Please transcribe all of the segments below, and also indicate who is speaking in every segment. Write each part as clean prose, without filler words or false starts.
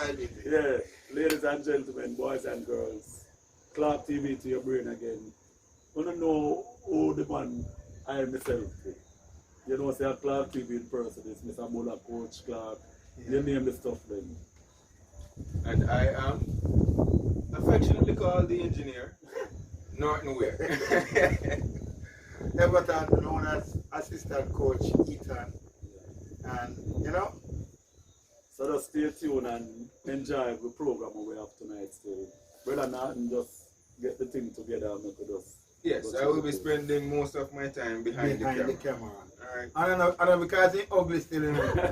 Speaker 1: Wiley.
Speaker 2: Yeah, ladies and gentlemen, boys and girls, Clark TV to your brain again. I don't know who the man I myself to. You know, say a Clark TV in person is Mr. Muller, Coach Clark. You name the stuff then.
Speaker 3: And I am affectionately called the engineer, Norton Weir.
Speaker 1: Everton known as assistant coach Ethan. And you know,
Speaker 2: So just stay tuned and enjoy the program we have tonight still. Brother Norton, just get the thing together and make it just.
Speaker 3: Yes, I will be spending most of my time behind the camera. Alright.
Speaker 1: I don't know because it's ugly still.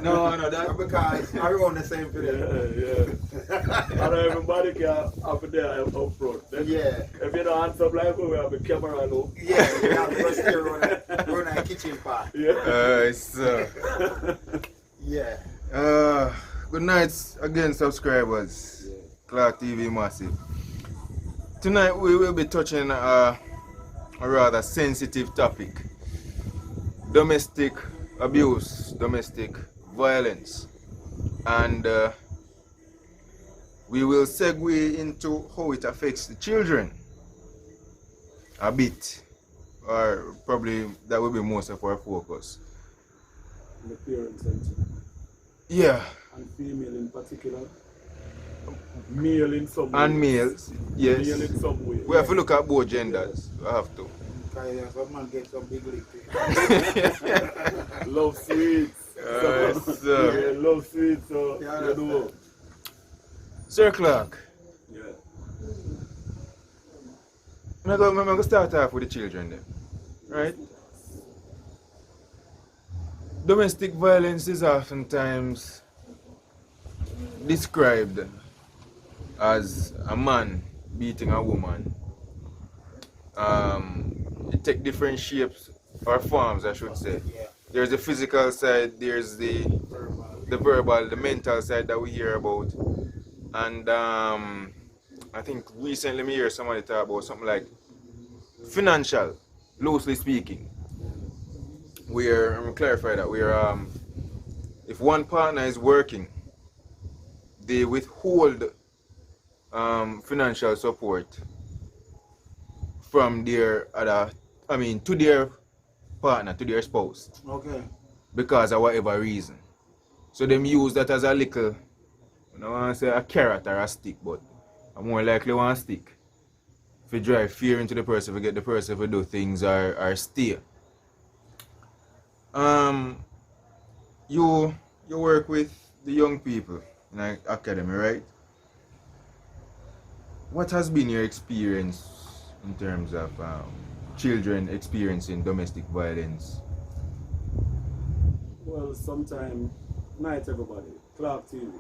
Speaker 3: No, that
Speaker 1: because I run the same for them.
Speaker 2: Yeah. And everybody can up there up front. Then
Speaker 1: Yeah.
Speaker 2: If you don't hands up like we have a camera look.
Speaker 1: Yeah, we have to still run a kitchen part.
Speaker 2: Yeah.
Speaker 1: Yeah.
Speaker 3: Good night again, subscribers. Clark TV Massive. Tonight we will be touching a rather sensitive topic: domestic abuse, domestic violence, and we will segue into how it affects the children a bit, or probably that will be most of our focus.
Speaker 2: The parents and
Speaker 3: Yeah.
Speaker 2: female in particular. Male in some way.
Speaker 3: And males, yes.
Speaker 2: Male in some way.
Speaker 3: We have to look at both genders. We have to.
Speaker 1: Because some man get some big lick.
Speaker 2: Love sweets.
Speaker 3: Yes,
Speaker 2: Yeah, love sweets, so
Speaker 1: Yeah,
Speaker 2: you know.
Speaker 3: Sir Clark,
Speaker 2: Yeah.
Speaker 3: I'm going to start off with the children then. Right? Domestic violence is oftentimes described as a man beating a woman. It takes different shapes or forms, I should say.
Speaker 1: Yeah.
Speaker 3: There's the physical side, there's the verbal, the mental side that we hear about. And I think recently me hear somebody talk about something like financial, loosely speaking. Where, I'm clarify that, where if one partner is working, they withhold financial support from their other, to their partner, to their spouse,
Speaker 1: Okay.
Speaker 3: because of whatever reason. So them use that as a little, I don't want to say a carrot or a stick, but I more likely want a stick. If you drive fear into the person, if you get the person to do things or stay. You work with the young people in an academy, right? What has been your experience in terms of children experiencing domestic violence?
Speaker 2: Well, sometime, night everybody, Clark TV.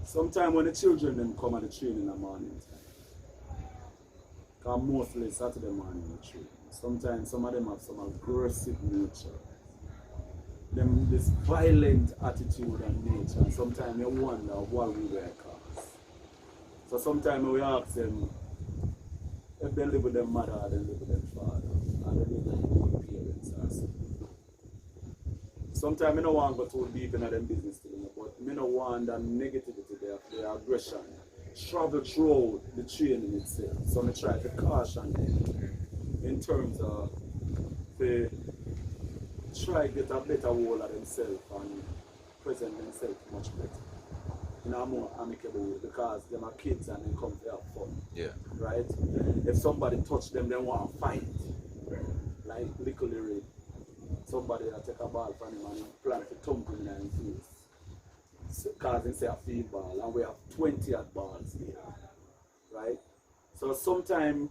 Speaker 2: Sometime when the children them come at the train in the morning time, because mostly Saturday morning the train. Sometimes some of them have some aggressive nature. Them this violent attitude and nature, and sometimes you wonder what we were cause. So sometimes we ask them if they live with their mother or they live with their father, and they live with their own parents or something. Sometimes I don't want to go too deep into them business thing, but I don't want that negativity there, the aggression, travel through the training itself. So I try to caution them in terms of they try to get a better hold of themselves and present themselves much better in a more amicable way, because them are kids and they come to have fun.
Speaker 3: Yeah.
Speaker 2: Right? If somebody touch them, they want to fight. Like little Larry. Somebody that take a ball from him and plan to thump him in the face. Causing say a field ball, and we have 20 at balls here. Right? So sometimes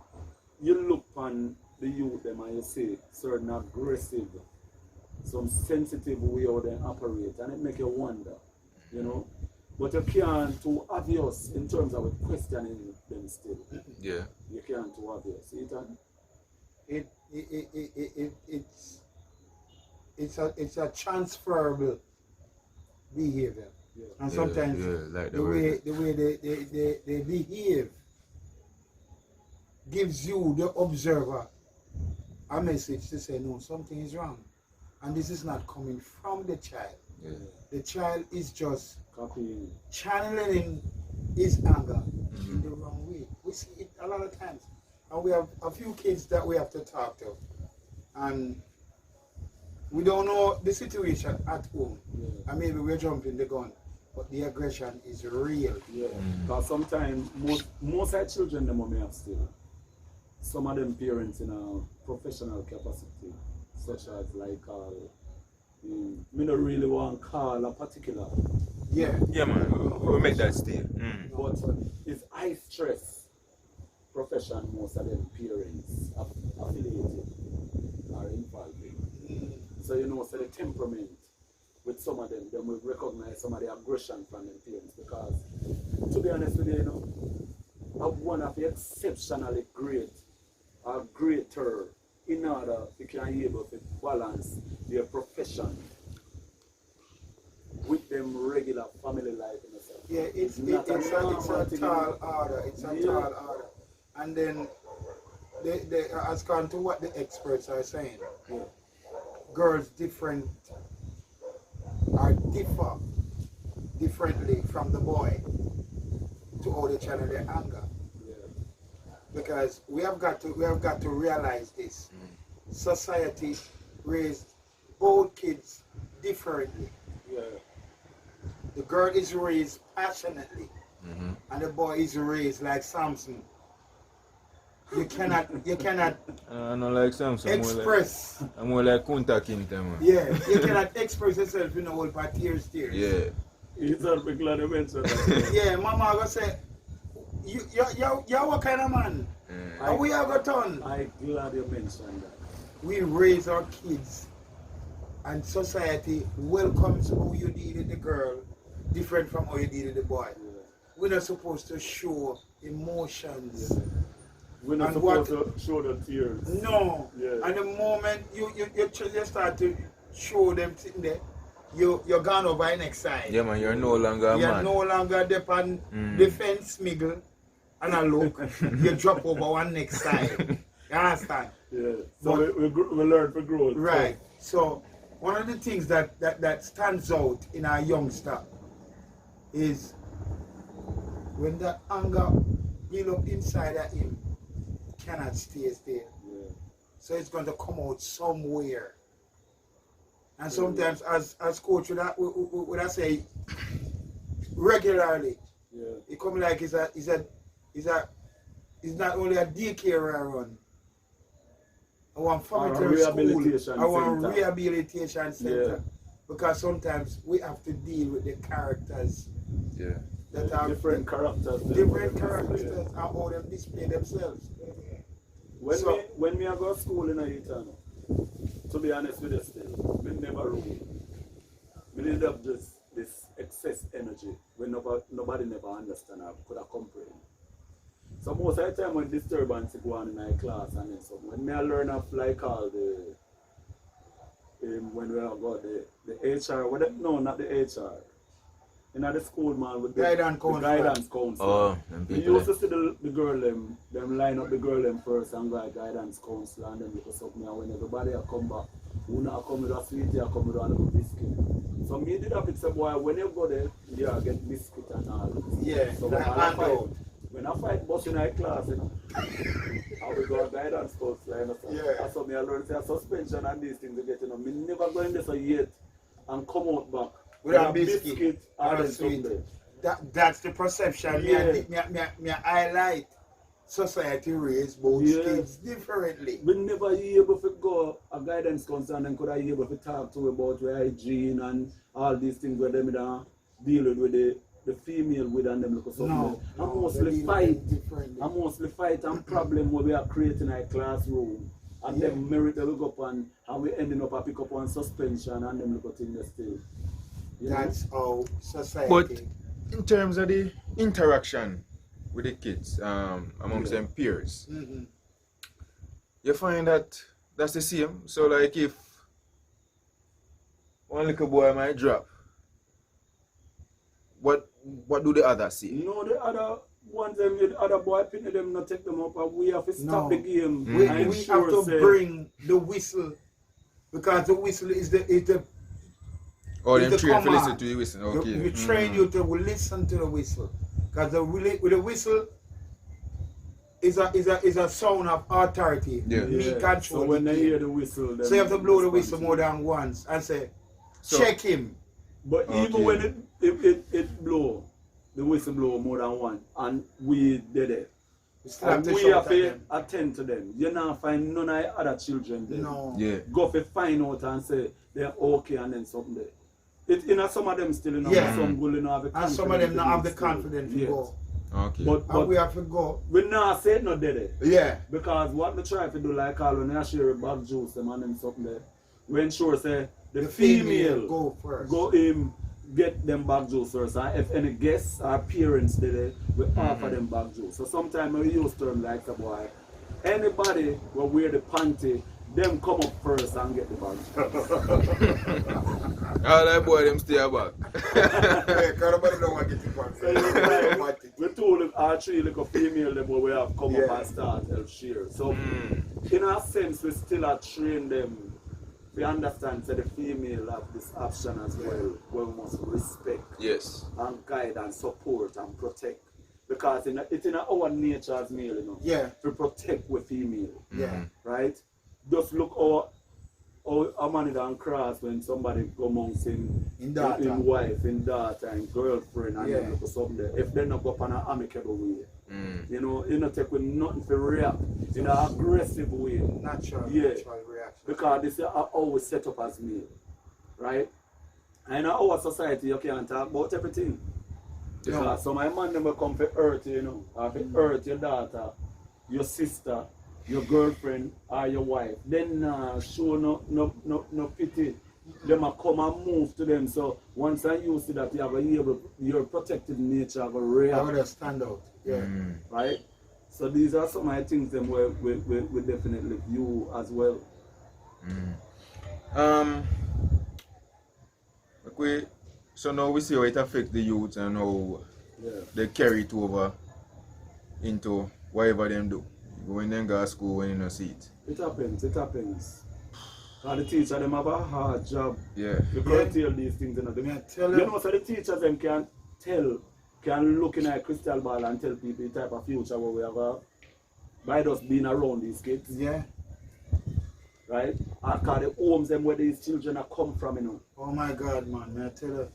Speaker 2: you look on the youth them and you see certain aggressive, some sensitive way how they operate, and it make you wonder, you know. But you can't too obvious in terms of questioning them still.
Speaker 3: Yeah.
Speaker 2: You can't too obvious.
Speaker 1: It's a transferable behavior.
Speaker 2: Yeah.
Speaker 1: And sometimes
Speaker 3: like
Speaker 1: the way they behave gives you, the observer, a message to say, no, something is wrong. And this is not coming from the child.
Speaker 3: Yeah.
Speaker 1: The child is just
Speaker 2: Copying.
Speaker 1: channeling his anger in the wrong way. We see it a lot of times. And we have a few kids that we have to talk to. And we don't know the situation at home.
Speaker 2: Yeah.
Speaker 1: And maybe we're jumping the gun. But the aggression is real.
Speaker 2: Yeah. Because sometimes most of children them may have still. Some of them parents in a professional capacity, such as like me don't really want to call a particular.
Speaker 1: Yeah.
Speaker 3: Yeah, man. We make that stay.
Speaker 2: But it's high stress profession, most of them parents affiliated are involved in. So you know, so the temperament with some of them will recognize some of the aggression from them parents, because to be honest with you, you know, one of the exceptionally great or greater in order you can be able to balance their profession with them regular family life in itself.
Speaker 1: Yeah, it's a tall order. It's a tall order. And then, they as gone to what the experts are saying.
Speaker 2: Yeah.
Speaker 1: Girls differ differently from the boy to how they channel their anger.
Speaker 2: Yeah.
Speaker 1: Because we have got to realize this. Society raised both kids differently.
Speaker 2: Yeah.
Speaker 1: The girl is raised passionately, and the boy is raised like Samson. You cannot
Speaker 3: I don't like Samson.
Speaker 1: express.
Speaker 3: I'm more like Kunta Kinte, man.
Speaker 1: Yeah, you cannot express yourself in the whole part tears.
Speaker 3: Yeah.
Speaker 2: It's a big glad you mentioned that.
Speaker 1: Yeah, mama go say, you what kind of man? How we have a ton?
Speaker 2: I'm glad you mentioned that.
Speaker 1: We raise our kids, and society welcomes how you deal with the girl different from how you deal with the boy.
Speaker 2: Yeah.
Speaker 1: We're not supposed to show emotions.
Speaker 2: Yeah. We're not
Speaker 1: And
Speaker 2: supposed to show the tears.
Speaker 1: No.
Speaker 2: Yeah.
Speaker 1: And the moment you start to show them sitting there, you're gone over the next side.
Speaker 3: Yeah, man, you're no longer a
Speaker 1: You're
Speaker 3: man.
Speaker 1: no longer depend the fence miggle and a look. You drop over one next side. You understand?
Speaker 2: Yeah. So we learn for growth.
Speaker 1: Right. So one of the things that stands out in our youngster is when the anger build up inside of him, it cannot stay there.
Speaker 2: Yeah.
Speaker 1: So it's going to come out somewhere. And sometimes as coach would I say regularly,
Speaker 2: Yeah.
Speaker 1: it come like it's not only a daycare I run. I want family
Speaker 2: rehabilitation
Speaker 1: school. I want
Speaker 2: center.
Speaker 1: rehabilitation center.
Speaker 2: Yeah.
Speaker 1: Because sometimes we have to deal with the characters
Speaker 3: Yeah.
Speaker 1: that are
Speaker 2: Different characters.
Speaker 1: different characters and how them display themselves.
Speaker 2: When me I go to school in Haiti, to be honest with you still, we never rule. We didn't have this excess energy when nobody never understand or could have comprehend. So most of the time when disturbance go on in my class and then so when me I learn of like all the when we have got the HR, no, not the HR. In the school, man, with the
Speaker 1: Guidance
Speaker 2: counselor.
Speaker 3: Oh, them
Speaker 2: We
Speaker 3: people.
Speaker 2: used to see the girl them line up the girl them first and go guidance counselor and then look us up me, and when everybody a come back, who not come with a sweetie, I come with a little biscuit. So me did have it say, boy, when you go there, you get biscuit and all.
Speaker 1: Yeah,
Speaker 2: So
Speaker 1: like
Speaker 2: when I fight bus in our class, you know, I will go a guidance counselor, you know, so
Speaker 1: Yeah.
Speaker 2: that's what me I learned, say, suspension and these things to get, you know, me never go in there so yet and come out back.
Speaker 1: With a biscuit
Speaker 2: or
Speaker 1: or a
Speaker 2: then
Speaker 1: sweet.
Speaker 2: something.
Speaker 1: That's the perception. Me highlight society raise both
Speaker 2: Yeah.
Speaker 1: kids differently.
Speaker 2: We never able to go a guidance counselor and could I able to talk to about hygiene and all these things where them deal with the female with and them look something.
Speaker 1: No,
Speaker 2: And
Speaker 1: they
Speaker 2: mostly
Speaker 1: deal with
Speaker 2: fight.
Speaker 1: it differently.
Speaker 2: And mostly fight and problem where we are creating a classroom. And
Speaker 1: Yeah.
Speaker 2: them merit they look up and we ending up a pick up on suspension and them look at in the still. You know?
Speaker 1: That's how society.
Speaker 3: But in terms of the interaction with the kids, amongst them peers, you find that that's the same. So like if one little boy might drop, what do the others see?
Speaker 2: No, the other ones, the other boy picking them not take them up, and we have to stop
Speaker 1: No.
Speaker 2: the game.
Speaker 1: we
Speaker 2: and
Speaker 1: have
Speaker 2: ensure
Speaker 1: to
Speaker 2: say-
Speaker 1: bring the whistle, because the whistle is the
Speaker 3: Oh,
Speaker 1: It's
Speaker 3: them
Speaker 1: the
Speaker 3: train to listen
Speaker 1: command.
Speaker 3: to the whistle.
Speaker 1: You-
Speaker 3: Okay.
Speaker 1: You train you to listen to the whistle. Because with the whistle is a sound of authority.
Speaker 3: Yeah.
Speaker 1: Me
Speaker 2: Yeah.
Speaker 1: control
Speaker 2: So when
Speaker 1: the
Speaker 2: they
Speaker 1: game.
Speaker 2: hear the whistle, then
Speaker 1: So you have to blow the whistle
Speaker 2: response.
Speaker 1: more than once and say,
Speaker 3: So-
Speaker 1: check him.
Speaker 2: But
Speaker 3: Okay.
Speaker 2: even when it blow, the whistle blow more than one, and we did it.
Speaker 1: You still have
Speaker 2: And
Speaker 1: to
Speaker 2: we
Speaker 1: shout
Speaker 2: have
Speaker 1: at
Speaker 2: to
Speaker 1: them.
Speaker 2: attend to them. You not find none of the other children there.
Speaker 1: No.
Speaker 3: Yeah.
Speaker 2: Go for find out and say they're okay and then something there. Some of them still
Speaker 1: Yeah.
Speaker 2: some will not have the
Speaker 1: And some of them
Speaker 2: confidence
Speaker 1: not
Speaker 2: to
Speaker 1: have the
Speaker 2: do still.
Speaker 1: confidence to
Speaker 2: Yes.
Speaker 1: go.
Speaker 3: Okay.
Speaker 2: But
Speaker 1: And we have to go.
Speaker 2: we not say no did it.
Speaker 1: Yeah.
Speaker 2: Because what we try to do like all when I share a bag juice them and them something there, we ensure say the female
Speaker 1: go first.
Speaker 2: go get them bag juice first. And if any guests or parents did it, we offer them bag juice. So sometimes we use term like the boy. Anybody will wear the panty, them come up first and get the bag juice.
Speaker 3: All that boy them stay back.
Speaker 1: Yeah, 'cause nobody don't want to get the
Speaker 2: So it's like, we told our three little female them we have come up
Speaker 1: Yeah.
Speaker 2: and start help share. So in a sense we still are train them. We understand that the female have this option as well, where we must respect
Speaker 3: Yes.
Speaker 2: and guide and support and protect. Because it's in our nature as male, you know,
Speaker 1: Yeah.
Speaker 2: to protect with female,
Speaker 1: Yeah.
Speaker 2: right? Just look how a man and cross when somebody go amongst him,
Speaker 1: In daughter.
Speaker 2: in wife, in daughter, in girlfriend, and
Speaker 1: Yeah.
Speaker 2: then look something there. If they not go up on an amicable way,
Speaker 3: Mm.
Speaker 2: you know, you not take with nothing to react in an aggressive way.
Speaker 1: Natural,
Speaker 2: Yeah.
Speaker 1: natural reaction.
Speaker 2: Because this is always set up as male, right? And in our society, you can't talk about everything. Because
Speaker 1: No.
Speaker 2: some of my man never come for hurt you, you know, or for hurt your daughter, your sister, your girlfriend, or your wife. Then show no pity. Them a come and move to them. So once I use that, you have your protective nature of a
Speaker 1: I
Speaker 2: react,
Speaker 1: would have stand out. Yeah.
Speaker 3: Mm.
Speaker 2: right? So these are some of the things them we definitely view as well.
Speaker 3: Okay. So now we see how it affects the youth and how
Speaker 2: Yeah.
Speaker 3: they carry it over into whatever them do. When they go to school, when you don't see it.
Speaker 2: It happens. And the teacher them have a hard job.
Speaker 3: Yeah.
Speaker 2: You can't tell these things. You know,
Speaker 1: Me I tell
Speaker 2: you
Speaker 1: you.
Speaker 2: know, so the teachers them can look in a crystal ball and tell people the type of future where we have by just being around these kids,
Speaker 1: Yeah.
Speaker 2: right? I call the homes them where these children are come from, you know.
Speaker 1: Oh my God, man. Me I tell you.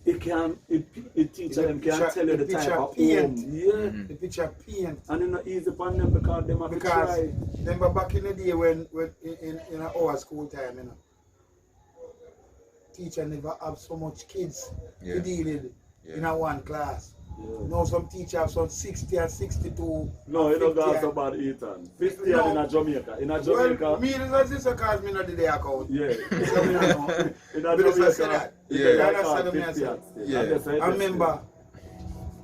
Speaker 2: It teacher them can tell you the type
Speaker 1: picture
Speaker 2: of
Speaker 1: paint.
Speaker 2: home. Yeah.
Speaker 1: The picture paint.
Speaker 2: And it's not easy for them because them have to
Speaker 1: Because
Speaker 2: try.
Speaker 1: remember back in the day when in our school time, you know, teacher never have so much kids
Speaker 3: Yeah.
Speaker 1: to deal with in a one class.
Speaker 2: Yeah.
Speaker 1: Now some teachers have some 60 and 62.
Speaker 2: No, you don't
Speaker 1: 50
Speaker 2: got
Speaker 1: and-
Speaker 2: about Ethan. 50
Speaker 1: No.
Speaker 2: and in a Jamaica. In a Jamaica.
Speaker 1: Well, me and my sister calls me not the day account.
Speaker 2: Yeah.
Speaker 1: So me not know.
Speaker 2: In a
Speaker 1: But it's like
Speaker 2: Jamaica.
Speaker 1: that.
Speaker 3: Yeah.
Speaker 2: they
Speaker 1: That's
Speaker 2: call
Speaker 1: what I mean,
Speaker 2: 50
Speaker 1: I
Speaker 2: at still.
Speaker 3: Yeah.
Speaker 2: That's what
Speaker 1: I
Speaker 2: it is
Speaker 1: remember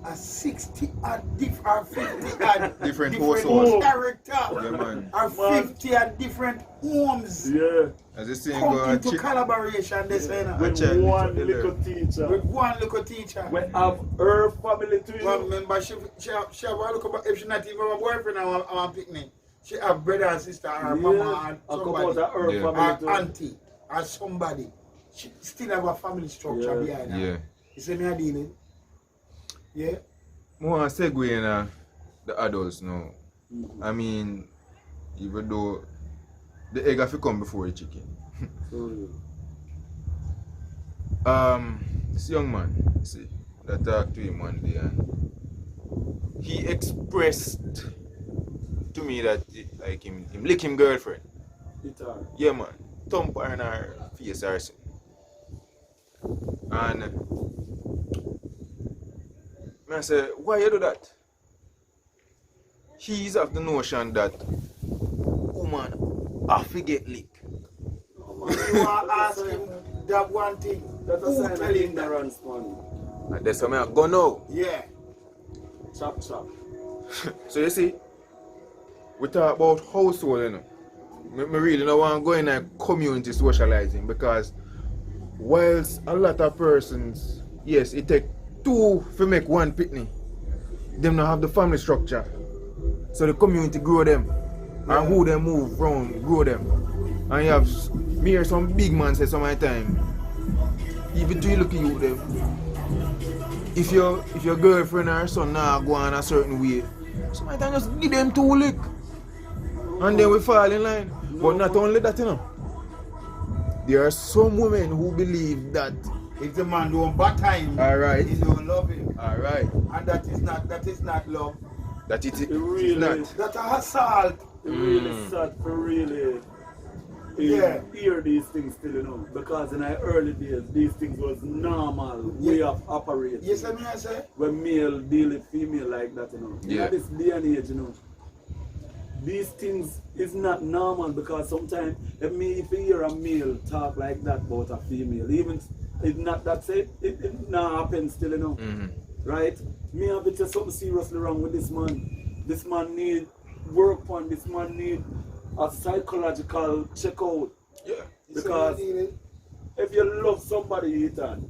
Speaker 1: a 60 and or 50 and
Speaker 3: Different households.
Speaker 1: character.
Speaker 3: Yeah, man.
Speaker 1: Or
Speaker 2: Man.
Speaker 1: 50 and different homes.
Speaker 2: still. Yeah.
Speaker 3: As you see,
Speaker 1: Come
Speaker 3: go
Speaker 1: into collaboration, they say now.
Speaker 2: With
Speaker 3: check
Speaker 2: one
Speaker 3: the
Speaker 2: little
Speaker 3: learn.
Speaker 2: teacher.
Speaker 1: With one little teacher.
Speaker 2: We have her family too.
Speaker 1: One member, she have a look about, if she not even a boyfriend or a picnic, she have brother and sister or mama and
Speaker 2: I come out
Speaker 1: somebody.
Speaker 2: of her
Speaker 3: Yeah.
Speaker 2: family
Speaker 1: Or
Speaker 2: too.
Speaker 1: auntie or somebody. She still have a family structure
Speaker 2: Yeah.
Speaker 1: behind her.
Speaker 3: Yeah.
Speaker 1: You see me a dealing? Yeah?
Speaker 3: I want to segue in the adults now.
Speaker 2: Mhm.
Speaker 3: I mean, even though the egg have to come before the chicken.
Speaker 2: So,
Speaker 3: This young man, you see, that talked to him one day and he expressed to me that like him lick him girlfriend.
Speaker 2: it's hard.
Speaker 3: Yeah man, thump her in her face or something. And I say, why you do that? He's of the notion that woman have to get licked.
Speaker 1: You want to ask him that one thing.
Speaker 2: That's a
Speaker 1: Who
Speaker 2: sign
Speaker 1: tell
Speaker 2: of
Speaker 1: him that?
Speaker 2: ignorance, man.
Speaker 3: And that's why I go now.
Speaker 1: Yeah.
Speaker 2: Chop, chop.
Speaker 3: So you see, we talk about household, you know. Me really don't want to go in a community socializing because whilst a lot of persons, yes, it take two to make one picnic, them not have the family structure. So the community grow them. And who they move around, grow them. And you have me hear some big man say some of the time, even to you look at you them. If your girlfriend or son now go on a certain way, sometimes just give them 2 lick. And then we fall in line. But not only that, you know. There are some women who believe that
Speaker 1: if the man don't bad time,
Speaker 3: alright,
Speaker 1: he don't love him.
Speaker 3: Alright.
Speaker 1: And that is not love.
Speaker 3: That it
Speaker 2: really
Speaker 3: is not.
Speaker 1: That's a assault.
Speaker 2: It really sad for really hear these things still, you know, because in our early days, these things was normal way of operating.
Speaker 1: Yes, I say.
Speaker 2: When male deal with female like that, you know.
Speaker 3: Yeah.
Speaker 2: In this day and age, you know, these things is not normal because sometimes if you hear a male talk like that about a female, even it's not that say it not happen still, you know. Right? Me have it just something seriously wrong with this man. This man need work on, this man need a psychological checkout.
Speaker 3: Yeah.
Speaker 2: Because if you love somebody, Ethan,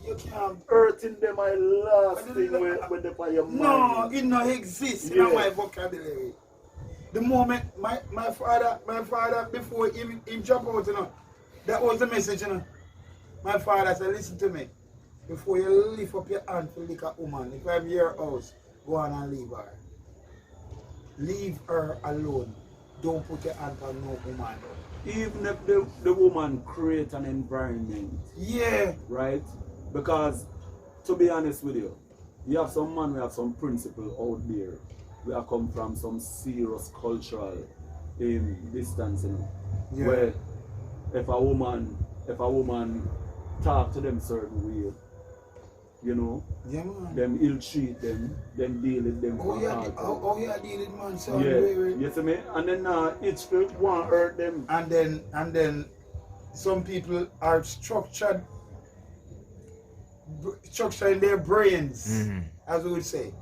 Speaker 1: you can't
Speaker 2: hurting them my last thing when they for your mind.
Speaker 1: No, it not exists in my vocabulary. The moment my father before him jump out, you know, that was the message, you know. My father said, listen to me. Before you lift up your hand to lick a woman, if I'm your house, go on and leave her. Leave her alone. Don't put your hand on no woman.
Speaker 2: Even if the woman create an environment.
Speaker 1: Yeah.
Speaker 2: Right? Because, to be honest with you, you have some man, we have some principle out there. We have come from some serious cultural distance, you know.
Speaker 1: Yeah.
Speaker 2: Where if a woman talk to them certain way, you know,
Speaker 1: yeah, man.
Speaker 2: them ill treat them deal with them.
Speaker 1: Oh yeah, deal with man, so
Speaker 2: you see me? And then each one hurt them.
Speaker 1: And then some people are structured in their brains, as we would say,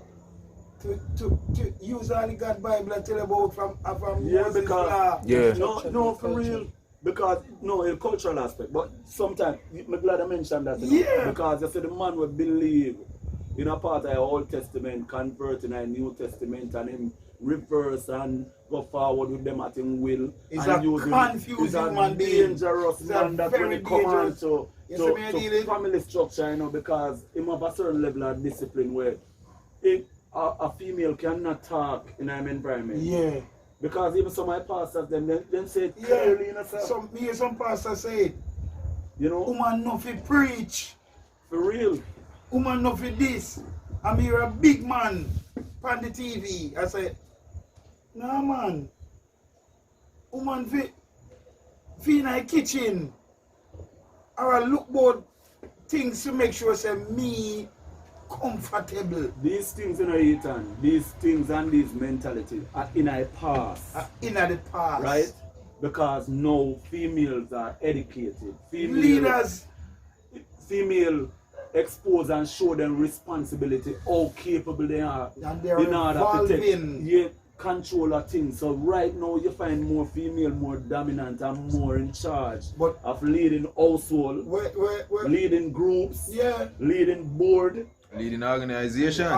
Speaker 1: to use all the God Bible and tell about from Moses law.
Speaker 3: Yeah.
Speaker 2: No, for real. Because, no, in cultural aspect, but sometimes, I'm glad I mentioned that, you know,
Speaker 1: Yeah.
Speaker 2: because you see the man will believe in a part of the Old Testament, convert in a New Testament, and him reverse and go forward with them at him will.
Speaker 1: It's
Speaker 2: and
Speaker 1: a confused human being.
Speaker 2: Dangerous
Speaker 1: It's
Speaker 2: man that when it come on to
Speaker 1: Yes,
Speaker 2: family structure, you know, because him have a certain level of discipline where a female cannot talk in an environment.
Speaker 1: Yeah.
Speaker 2: Because even some of my pastors, them say it clearly, you know, sir.
Speaker 1: Some pastors say it.
Speaker 2: You know?
Speaker 1: Woman no fi preach.
Speaker 2: For real.
Speaker 1: Woman no fi this. I'm here a big man on the TV. I say, nah man. Woman fi in the kitchen. Or look about things to make sure say me comfortable.
Speaker 2: These things, you know, Ethan, these things and these mentality are in our past.
Speaker 1: In the past.
Speaker 2: Right? Because now females are educated.
Speaker 1: Leaders.
Speaker 2: Female expose and show them responsibility, how capable they are.
Speaker 1: And they're
Speaker 2: in order
Speaker 1: evolving.
Speaker 2: to control of things. So right now you find more female, more dominant and more in charge of leading household, leading groups, leading board.
Speaker 3: Leading organizations.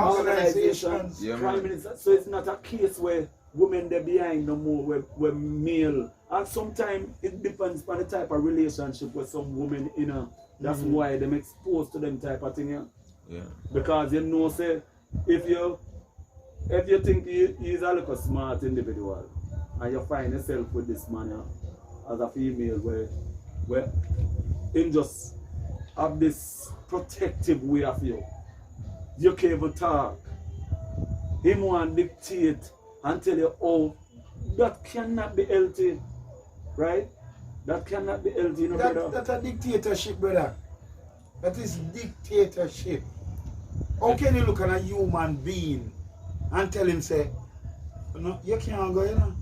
Speaker 2: Yeah, Prime Minister. So it's not a case where women they're behind no more, where male. And sometimes it depends on the type of relationship with some women, you know. That's why them exposed to them type of thing, yeah. Because you know, say, if you think he's a little smart individual and you find yourself with this man as a female where him just have this protective way of you can't even talk. Him want to dictate and tell you, oh, that cannot be healthy. Right? That cannot be healthy, you know, brother.
Speaker 1: That's a dictatorship, brother. That is dictatorship. How can you look at a human being and tell him, say, no, you can't go, you know?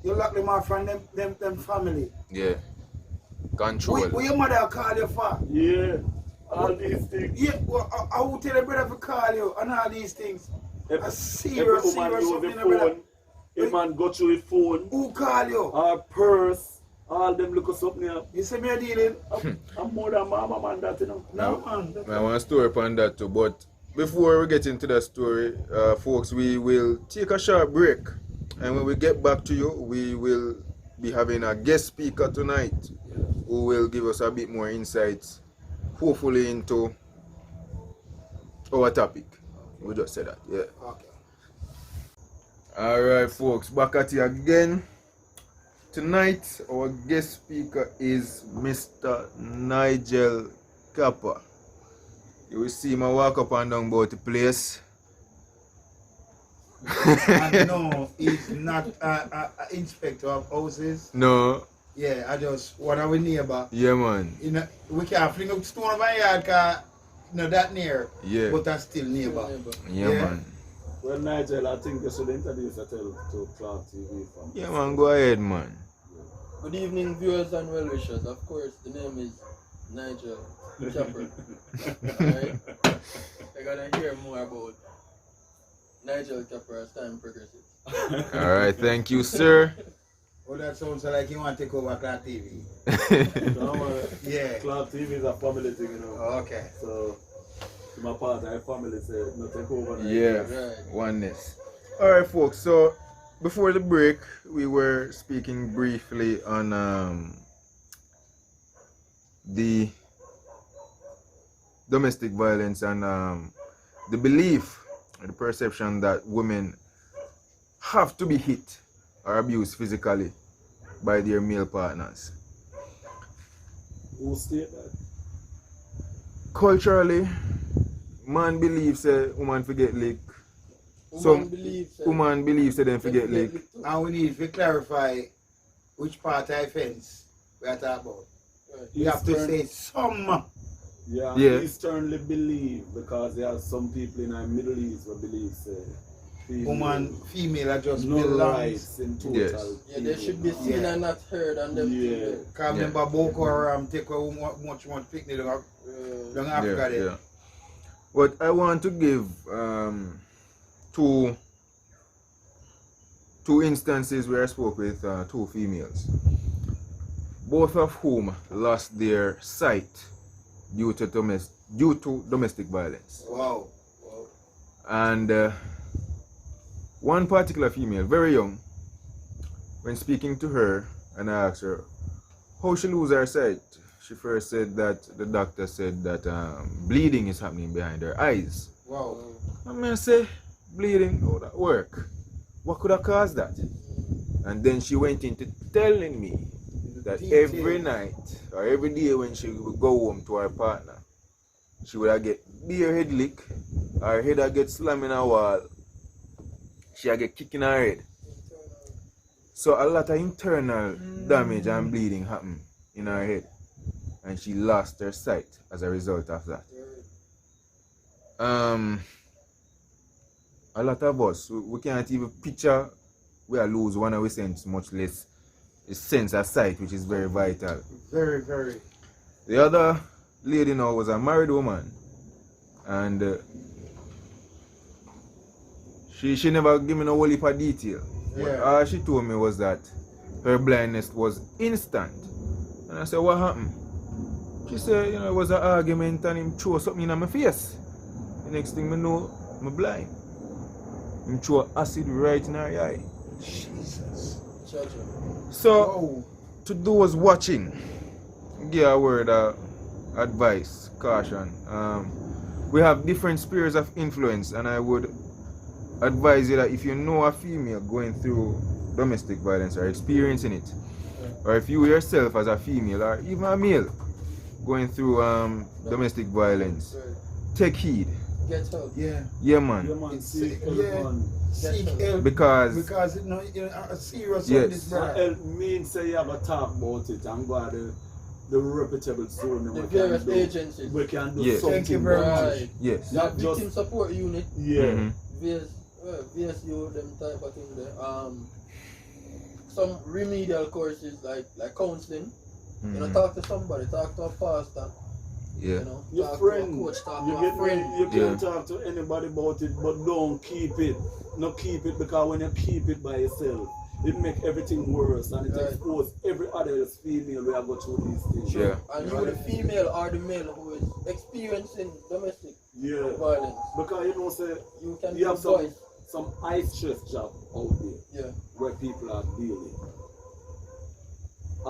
Speaker 1: You lock them off from them family.
Speaker 3: Yeah. Control.
Speaker 1: What your mother call you for?
Speaker 2: Yeah. All these things.
Speaker 1: Yeah, well, I will tell your brother to call you and all these things. A serious something, brother.
Speaker 2: A man go through his phone.
Speaker 1: Who call you?
Speaker 2: Our purse. All them look something up.
Speaker 1: You see me dealing?
Speaker 2: I'm more than mama man that, you know.
Speaker 1: No, man.
Speaker 3: I want a story upon that too, but before we get into that story, folks, we will take a short break. And when we get back to you, we will be having a guest speaker tonight. who will give us a bit more insights, hopefully into our topic. We just said that, yeah.
Speaker 1: Okay.
Speaker 3: Alright folks, back at you again. Tonight our guest speaker is Mr. Nigel Kappa. You will see him walk up and down about the place.
Speaker 1: And no, he's not an inspector of houses.
Speaker 3: No,
Speaker 1: Yeah, I just one of our neighbor.
Speaker 3: yeah man.
Speaker 1: You know, we can't fling up stone of my yard because not that near.
Speaker 3: Yeah.
Speaker 1: But that's still neighbor.
Speaker 3: Yeah,
Speaker 1: Yeah.
Speaker 3: man.
Speaker 2: Well, Nigel, I think you should introduce yourself to Clark TV.
Speaker 3: Yeah man, go ahead man.
Speaker 4: Good evening, viewers and well-wishers. Of course, the name is Nigel Chopper. Alright? You're gonna hear more about Nigel Chopper as time progresses.
Speaker 3: Alright, thank you sir.
Speaker 1: Oh, that sounds like you want to take over Clark TV.
Speaker 2: Don't worry.
Speaker 1: Yeah.
Speaker 2: Clark TV is a family thing, you know.
Speaker 1: Okay.
Speaker 2: So, to my part, our family said, no take over. now.
Speaker 3: Yeah,
Speaker 4: Right.
Speaker 3: oneness. Alright folks, so before the break we were speaking briefly on the domestic violence and the belief and the perception that women have to be hit or abused physically by their male partners.
Speaker 2: Who state that?
Speaker 3: Culturally, man believes a woman forget lick.
Speaker 4: Woman believes
Speaker 3: Woman believes that them forget lick.
Speaker 1: And we need to clarify which part of offense we are talking about.
Speaker 4: Right.
Speaker 1: You have to
Speaker 2: Eastern-
Speaker 1: say some.
Speaker 2: Yeah,
Speaker 3: Yeah.
Speaker 2: Easternly believe, because there are some people in the Middle East who believe female
Speaker 1: Woman, female are just
Speaker 2: no
Speaker 1: belongs.
Speaker 2: rights in total.
Speaker 3: Yes.
Speaker 4: Yeah, they should be seen
Speaker 1: Yeah.
Speaker 4: and not heard and them
Speaker 2: Yeah.
Speaker 4: people.
Speaker 1: Because remember Boko Haram take away much picnic down Africa there.
Speaker 3: Yeah. But I want to give two instances where I spoke with two females, both of whom lost their sight due to domestic violence.
Speaker 1: Wow.
Speaker 3: And one particular female, very young, when speaking to her and I asked her how she lose her sight, she first said that the doctor said that bleeding is happening behind her eyes.
Speaker 1: Wow.
Speaker 3: And I say, bleeding, how that work? What could have caused that? And then she went into telling me that every night or every day when she would go home to her partner, she would get her head lick, her head would get slammed in a wall, she would get kicked in her head. So a lot of internal damage and bleeding happened in her head. And she lost her sight as a result of that. A lot of us, we can't even picture we are lose one of our sense, much less a sense of sight, which is very vital.
Speaker 1: Very, very.
Speaker 3: The other lady now was a married woman, and she never gave me no whole heap of detail. But
Speaker 1: Yeah.
Speaker 3: all she told me was that her blindness was instant. And I said, what happened? She said, you know, it was an argument and him threw something in my face. The next thing I know, I'm blind. Him threw acid right in her eye.
Speaker 1: Jesus.
Speaker 3: So,
Speaker 1: Oh.
Speaker 3: to those watching, give a word of advice, caution. We have different spheres of influence, and I would advise you that if you know a female going through domestic violence or experiencing it, or if you yourself as a female or even a male going through domestic violence, take heed.
Speaker 4: Get help.
Speaker 1: Yeah.
Speaker 3: Yeah, man.
Speaker 2: Yeah, man,
Speaker 1: It's
Speaker 2: seek help,
Speaker 1: yeah.
Speaker 2: man.
Speaker 1: Seek help.
Speaker 3: Because
Speaker 1: Because you know, a serious
Speaker 3: Yes.
Speaker 1: on this,
Speaker 2: So
Speaker 1: brother.
Speaker 2: help means say you have a talk about it and go to the reputable zone.
Speaker 4: The
Speaker 2: we
Speaker 4: various
Speaker 2: can do-
Speaker 4: agencies.
Speaker 2: We can do
Speaker 3: Yes.
Speaker 2: something.
Speaker 1: Thank you very much.
Speaker 4: Right.
Speaker 3: yes.
Speaker 4: That
Speaker 2: Not just-
Speaker 4: victim support unit,
Speaker 2: Yeah.
Speaker 3: Mhm.
Speaker 4: VSU, them type of thing there. Some remedial courses like counseling. You know,
Speaker 3: Mhm.
Speaker 4: talk to somebody, talk to a pastor.
Speaker 3: Yeah.
Speaker 4: You know,
Speaker 2: Your
Speaker 4: talk
Speaker 2: friend,
Speaker 4: to a coach, talk
Speaker 2: you
Speaker 4: to a
Speaker 2: get me?
Speaker 4: friend.
Speaker 2: You can
Speaker 3: Yeah.
Speaker 2: talk to anybody about it, but don't keep it. Not keep it, because when you keep it by yourself, it make everything worse and it
Speaker 4: Right.
Speaker 2: expose every other female who have go through these things.
Speaker 3: Yeah.
Speaker 4: And you, the female or the male who is experiencing domestic
Speaker 2: Yeah.
Speaker 4: violence,
Speaker 2: Because you know, say
Speaker 4: you can
Speaker 2: you
Speaker 4: be
Speaker 2: have some
Speaker 4: voice.
Speaker 2: high stress job out there
Speaker 4: Yeah.
Speaker 2: where people are dealing.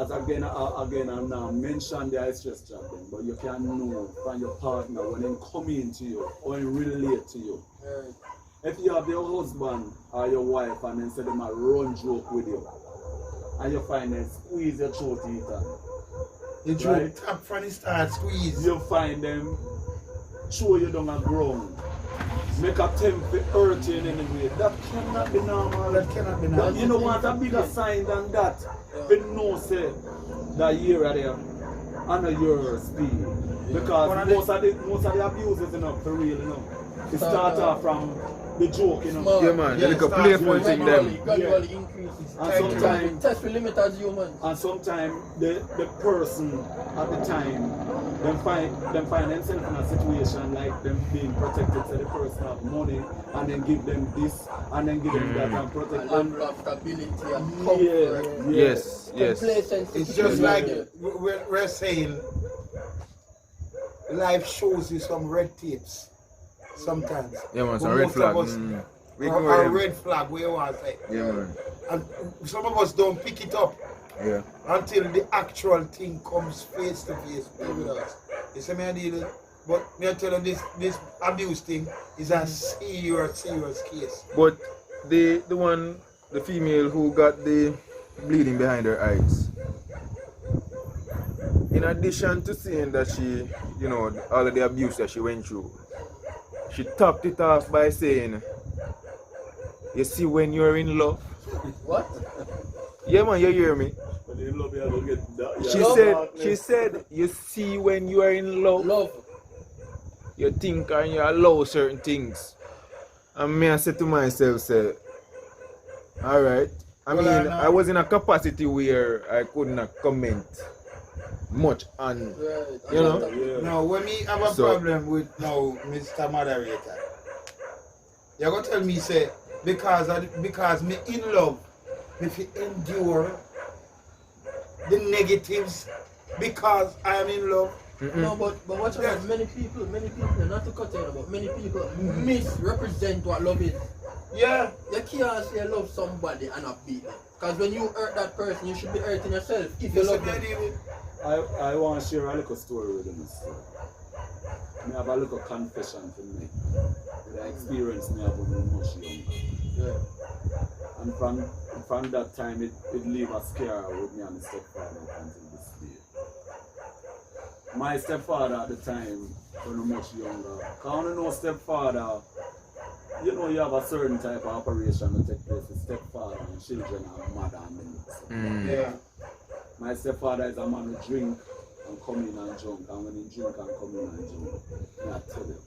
Speaker 2: as again, I'm now mention the high stress job then, but you can know from your partner when they come into you or they relate to you.
Speaker 4: Right.
Speaker 2: If you have your husband or your wife and then say them a run joke with you, and you find them squeeze your throat eater,
Speaker 1: The joke
Speaker 2: Right.
Speaker 1: tap from the start, squeeze.
Speaker 2: you find them throw you down the ground, make a attempt to hurt you in any way. That cannot be normal.
Speaker 1: That cannot be
Speaker 2: But
Speaker 1: done.
Speaker 2: you know what a bigger sign than that?
Speaker 4: Yeah.
Speaker 2: You know say that you're there under your speed. Because
Speaker 1: One of the-
Speaker 2: most of the abuses, you know, for real, you know. It start off from the joke, you know.
Speaker 4: Small.
Speaker 3: Yeah, man.
Speaker 1: Yeah,
Speaker 3: You look a
Speaker 1: start
Speaker 3: playful thing
Speaker 4: Gradually,
Speaker 3: them.
Speaker 4: gradually increases.
Speaker 2: And
Speaker 1: Thank you.
Speaker 2: sometimes
Speaker 4: Test we limit as humans.
Speaker 2: and sometimes the person at the time them find themselves in a situation like them being protected, so the person have money and then give them this and then give them that and
Speaker 4: A
Speaker 2: protect
Speaker 4: level of stability and
Speaker 2: yeah,
Speaker 4: comfort.
Speaker 3: Yes, yes.
Speaker 4: Complacency.
Speaker 1: It's just
Speaker 2: Yeah.
Speaker 1: like we're saying, life shows you some red tapes sometimes.
Speaker 3: Yeah, man,
Speaker 1: But
Speaker 3: some red
Speaker 1: most of
Speaker 3: flag.
Speaker 1: us-
Speaker 3: We
Speaker 1: Or
Speaker 3: ignore
Speaker 1: a
Speaker 3: them.
Speaker 1: red flag, where you want to say.
Speaker 3: Yeah, man.
Speaker 1: And some of us don't pick it up
Speaker 3: Yeah.
Speaker 1: until the actual thing comes face to face with us. You see me, I deal. But me I tell you, this abuse thing is a serious case.
Speaker 3: But the female who got the bleeding behind her eyes, in addition to saying that she, you know, all of the abuse that she went through, she topped it off by saying, you see when you're in love.
Speaker 4: What?
Speaker 3: Yeah, man, you hear me?
Speaker 2: But they love you, I don't get that.
Speaker 3: She
Speaker 2: Yeah.
Speaker 3: said, you see when you are in love,
Speaker 4: Love.
Speaker 3: you think and you allow certain things. And me, I said to myself, say, alright. I
Speaker 1: Well,
Speaker 3: mean,
Speaker 1: I know.
Speaker 3: I was in a capacity where I could not comment much on,
Speaker 4: Right.
Speaker 3: You know?
Speaker 2: Yeah.
Speaker 1: Now, when me have a
Speaker 3: So-
Speaker 1: problem with now, Mr. Moderator, you're gonna tell me say because me in love, if you endure the negatives because I am in love.
Speaker 4: No, but watch out, many people, not to cut you, but many people misrepresent what love is.
Speaker 1: Yeah,
Speaker 4: You can't say you love somebody and not beat them. Because when you hurt that person, you should be hurting yourself if you
Speaker 1: you see
Speaker 4: love
Speaker 1: me,
Speaker 4: them.
Speaker 1: David?
Speaker 2: I want to share a little story with you, sir. I have a little confession to make. The experience me have when I was much younger.
Speaker 4: Yeah.
Speaker 2: And from that time, it leave a scar with me and my stepfather up until this day. My stepfather at the time, when I was much younger, because I know stepfather, you know you have a certain type of operation that take place with stepfather and children and mother and them.
Speaker 1: Yeah.
Speaker 2: My stepfather is a man who drink and come in and drunk, and when he drink and come in and drunk, I tell you,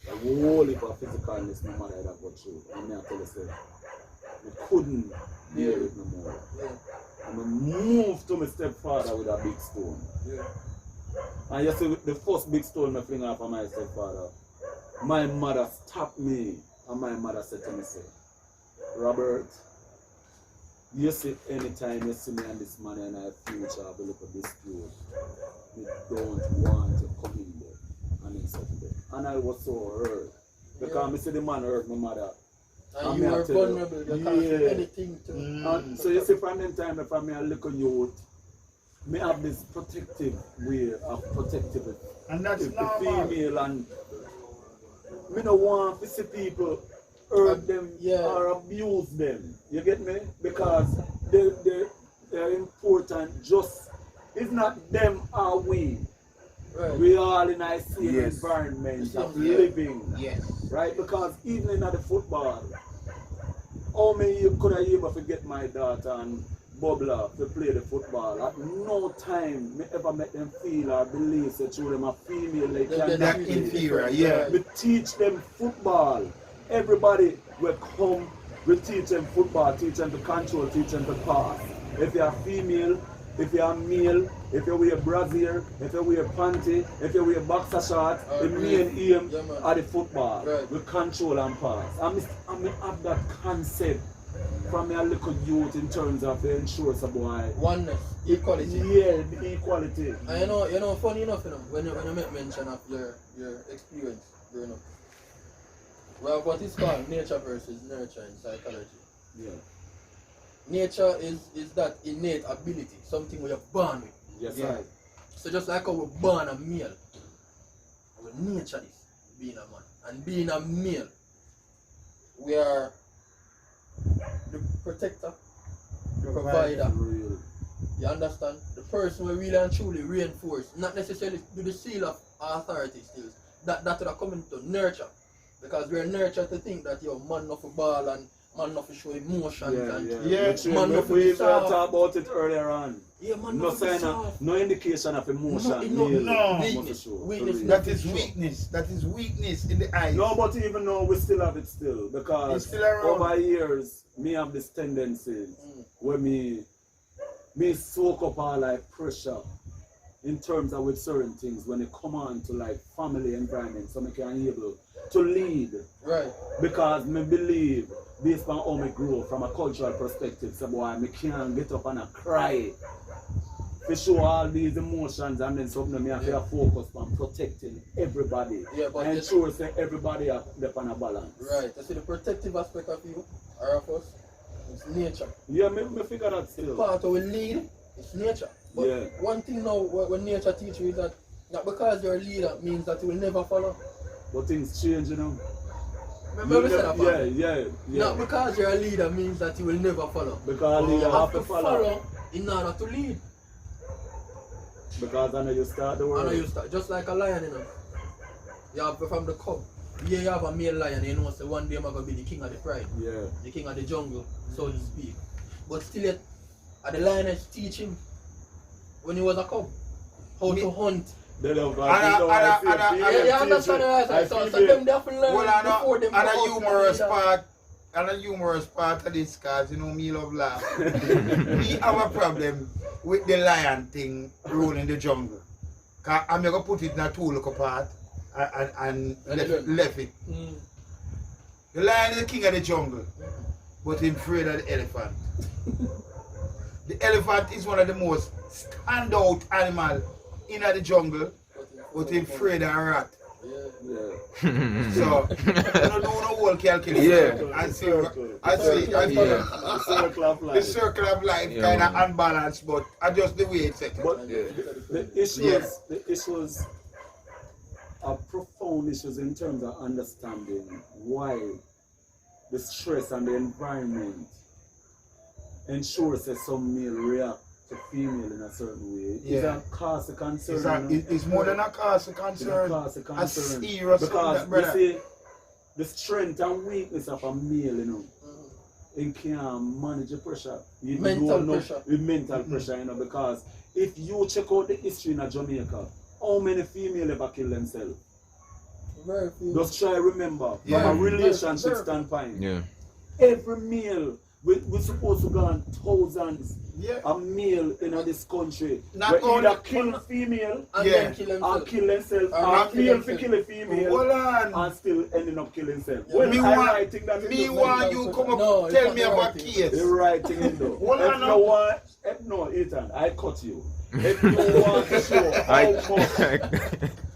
Speaker 2: the whole heap of physicalness my mother had go through, and I tell you, say, I couldn't bear it no more.
Speaker 4: Yeah.
Speaker 2: And I moved to my stepfather with a big stone.
Speaker 4: Yeah.
Speaker 2: And you see, the first big stone I fling off of my stepfather, my mother stopped me, and my mother said to me, say, Robert, you see, anytime you see me and this man and I future have a little dispute, we don't want to come in there and then settle there. And I was so hurt. Because I see the man hurt my mother.
Speaker 4: And you were vulnerable, you can't do anything to
Speaker 2: And so you see, from them time, if I'm a little youth, me have this protective way of protective
Speaker 1: And that's
Speaker 2: the
Speaker 1: normal.
Speaker 2: female, and me no want to see people hurt them
Speaker 4: Yeah.
Speaker 2: or abuse them. You get me? Because they're important. Just it's not them or we.
Speaker 4: Right.
Speaker 2: We all in a same
Speaker 3: Yes.
Speaker 2: environment of
Speaker 4: Yeah.
Speaker 2: living.
Speaker 1: Yes.
Speaker 2: Right? Because even in the football, how many you could I able to get my daughter and Bubbler to play the football? At no time me ever make them feel or believe that through them a female they
Speaker 4: They're
Speaker 2: can
Speaker 1: They're
Speaker 4: That's
Speaker 1: inferior,
Speaker 4: different,
Speaker 1: yeah.
Speaker 4: right.
Speaker 2: we teach them football. Everybody will come, we teach them football, teach them to control, teach them to pass. If you're female, if you're male, if you wear brassiere, if you wear panty, if you wear boxer shorts, the main aim
Speaker 4: Yeah, man.
Speaker 2: are the football.
Speaker 4: Right.
Speaker 2: We control and pass. I have that concept from a little youth in terms of the ensure some boy.
Speaker 4: Oneness, equality.
Speaker 2: Yeah, the equality.
Speaker 4: And you know, funny enough, when you make mention of your experience growing up, well, what is called nature versus nurture in psychology.
Speaker 2: Yeah.
Speaker 4: nature is that innate ability, something we are born with.
Speaker 2: Yes,
Speaker 1: Yeah.
Speaker 2: right.
Speaker 4: So just like how we're born a male, our nature is being a man. And being a male, we are the protector, the provider.
Speaker 2: Real.
Speaker 4: You understand? The person will really and truly reinforce, not necessarily do the seal of authority still. That would come into nurture. Because we're nurtured to think that yo man not for ball and man not for show emotions and
Speaker 1: Yeah,
Speaker 2: But
Speaker 4: man
Speaker 2: we
Speaker 4: not for
Speaker 2: even
Speaker 4: soft.
Speaker 2: talked about it earlier on.
Speaker 4: Yeah, man
Speaker 2: No
Speaker 4: not for
Speaker 2: sign
Speaker 4: soft.
Speaker 2: of, no indication of emotion.
Speaker 4: No,
Speaker 2: really.
Speaker 1: no.
Speaker 2: Must
Speaker 4: Weakness.
Speaker 2: show.
Speaker 4: Weakness.
Speaker 2: Real.
Speaker 1: That is weakness. That is weakness in the eyes.
Speaker 2: No, but even though we still have it still, because
Speaker 1: It's still around.
Speaker 2: over years, me have this tendencies where me soak up all like pressure in terms of with certain things when it come on to like family environment, so me can able to lead.
Speaker 4: Right.
Speaker 2: Because me believe, based on how me grow from a cultural perspective, so boy, me can't get up and a cry. To show all these emotions and then something me have to focus on protecting everybody.
Speaker 4: Yeah, but
Speaker 2: and
Speaker 4: this-
Speaker 2: ensure say everybody are on a balance.
Speaker 4: Right. You see the protective aspect of you or of us, it's nature.
Speaker 2: Yeah, me figure that still.
Speaker 4: Part of we lead, it's nature. But
Speaker 2: Yeah.
Speaker 4: one thing now when nature teaches you is that not because you're a leader means that you will never follow.
Speaker 2: But things change, you know.
Speaker 4: Remember we said that part?
Speaker 2: Yeah.
Speaker 4: Not because you're a leader means that you will never follow.
Speaker 2: Because you
Speaker 4: You
Speaker 2: have to follow.
Speaker 4: in order to lead.
Speaker 2: Because I know you start the
Speaker 4: I
Speaker 2: world.
Speaker 4: know you start just like a lion, you know. You have from the cub. Yeah, you have a male lion, you know, so one day I'm gonna be the king of the pride,
Speaker 2: Yeah.
Speaker 4: the king of the jungle, so to speak. But still yet, the lioness teach him when he was a cub how to hunt.
Speaker 2: They don't
Speaker 4: Yeah, understand right? So them definitely learn
Speaker 1: Well,
Speaker 4: before them
Speaker 1: and a
Speaker 4: go out
Speaker 1: humorous
Speaker 4: and lead.
Speaker 1: part, and a humorous part of this, cause you know me love laugh. We have a problem with the lion thing ruling the jungle. Cause I'm gonna put it in a two look part and left it.
Speaker 4: Mm.
Speaker 1: The lion is the king of the jungle, but he's afraid of the elephant. The elephant is one of the most standout animal in the jungle, but he's afraid of a rat.
Speaker 4: Yeah.
Speaker 2: Yeah.
Speaker 1: So, you don't do no whole calculation.
Speaker 3: Yeah.
Speaker 1: And see,
Speaker 3: Yeah.
Speaker 2: Circle of
Speaker 1: the
Speaker 2: life.
Speaker 1: circle of life
Speaker 3: Yeah,
Speaker 1: kind of
Speaker 3: man.
Speaker 1: unbalanced, but I just the way it's set.
Speaker 2: But
Speaker 3: Yeah.
Speaker 2: the issues are profound issues in terms of understanding why the stress and the environment ensures that some male react to female in a certain way. It's
Speaker 1: Yeah.
Speaker 2: a cause of concern.
Speaker 1: It's more than a cause of
Speaker 2: It's a
Speaker 1: concern.
Speaker 2: cause of
Speaker 1: A
Speaker 2: concern.
Speaker 1: serious
Speaker 2: Because
Speaker 1: something, brother.
Speaker 2: you see, the strength and weakness of a male, you know,
Speaker 4: Mm.
Speaker 2: it can manage the pressure. You
Speaker 4: Mental
Speaker 2: don't know
Speaker 4: pressure.
Speaker 2: with mental pressure, you know, because if you check out the history in Jamaica, how many females ever kill themselves?
Speaker 4: Very few.
Speaker 2: Just try remember
Speaker 1: Yeah.
Speaker 2: from a relationship
Speaker 4: Very-
Speaker 2: standpoint.
Speaker 3: Yeah.
Speaker 2: Every male, we're supposed to go on thousands
Speaker 1: Yeah.
Speaker 2: of male in this country.
Speaker 1: Not
Speaker 2: But either
Speaker 1: only-
Speaker 2: kill female
Speaker 4: And
Speaker 1: Yeah.
Speaker 4: then kill
Speaker 2: or
Speaker 4: himself.
Speaker 2: kill themselves,
Speaker 4: Or
Speaker 2: or
Speaker 4: not kill
Speaker 2: male
Speaker 4: themselves.
Speaker 2: to kill a female
Speaker 1: Hold on.
Speaker 2: and still ending up killing himself.
Speaker 4: Yeah.
Speaker 2: Well,
Speaker 1: Me
Speaker 2: I think that
Speaker 1: me
Speaker 2: is
Speaker 1: want you come up
Speaker 4: No, it's
Speaker 1: tell
Speaker 4: not
Speaker 1: me
Speaker 4: the
Speaker 1: about
Speaker 4: right thing.
Speaker 1: case.
Speaker 2: the right thing in though.
Speaker 1: Hold
Speaker 2: If
Speaker 1: on
Speaker 2: you
Speaker 1: now.
Speaker 2: want, no, Ethan, I cut you. If you want to show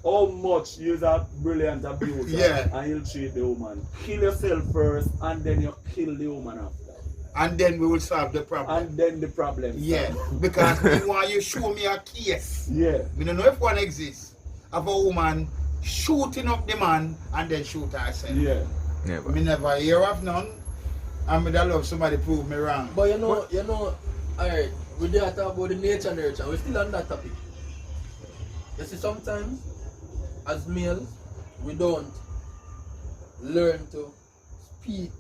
Speaker 2: how much you're a brilliant abuser
Speaker 1: Yeah.
Speaker 2: and you'll treat the woman, kill yourself first and then you kill the woman after.
Speaker 1: And then we will solve the problem.
Speaker 2: And then the problem.
Speaker 1: Yeah. Because me want you show me a case.
Speaker 2: Yeah.
Speaker 1: We don't know if one exists of a woman shooting up the man and then shoot herself.
Speaker 2: Yeah.
Speaker 3: Never.
Speaker 1: Me never hear of none. And me da love somebody prove me wrong.
Speaker 4: But you know, alright, we did talk about the nature nurture, we're still on that topic. You see, sometimes, as males, we don't learn to speak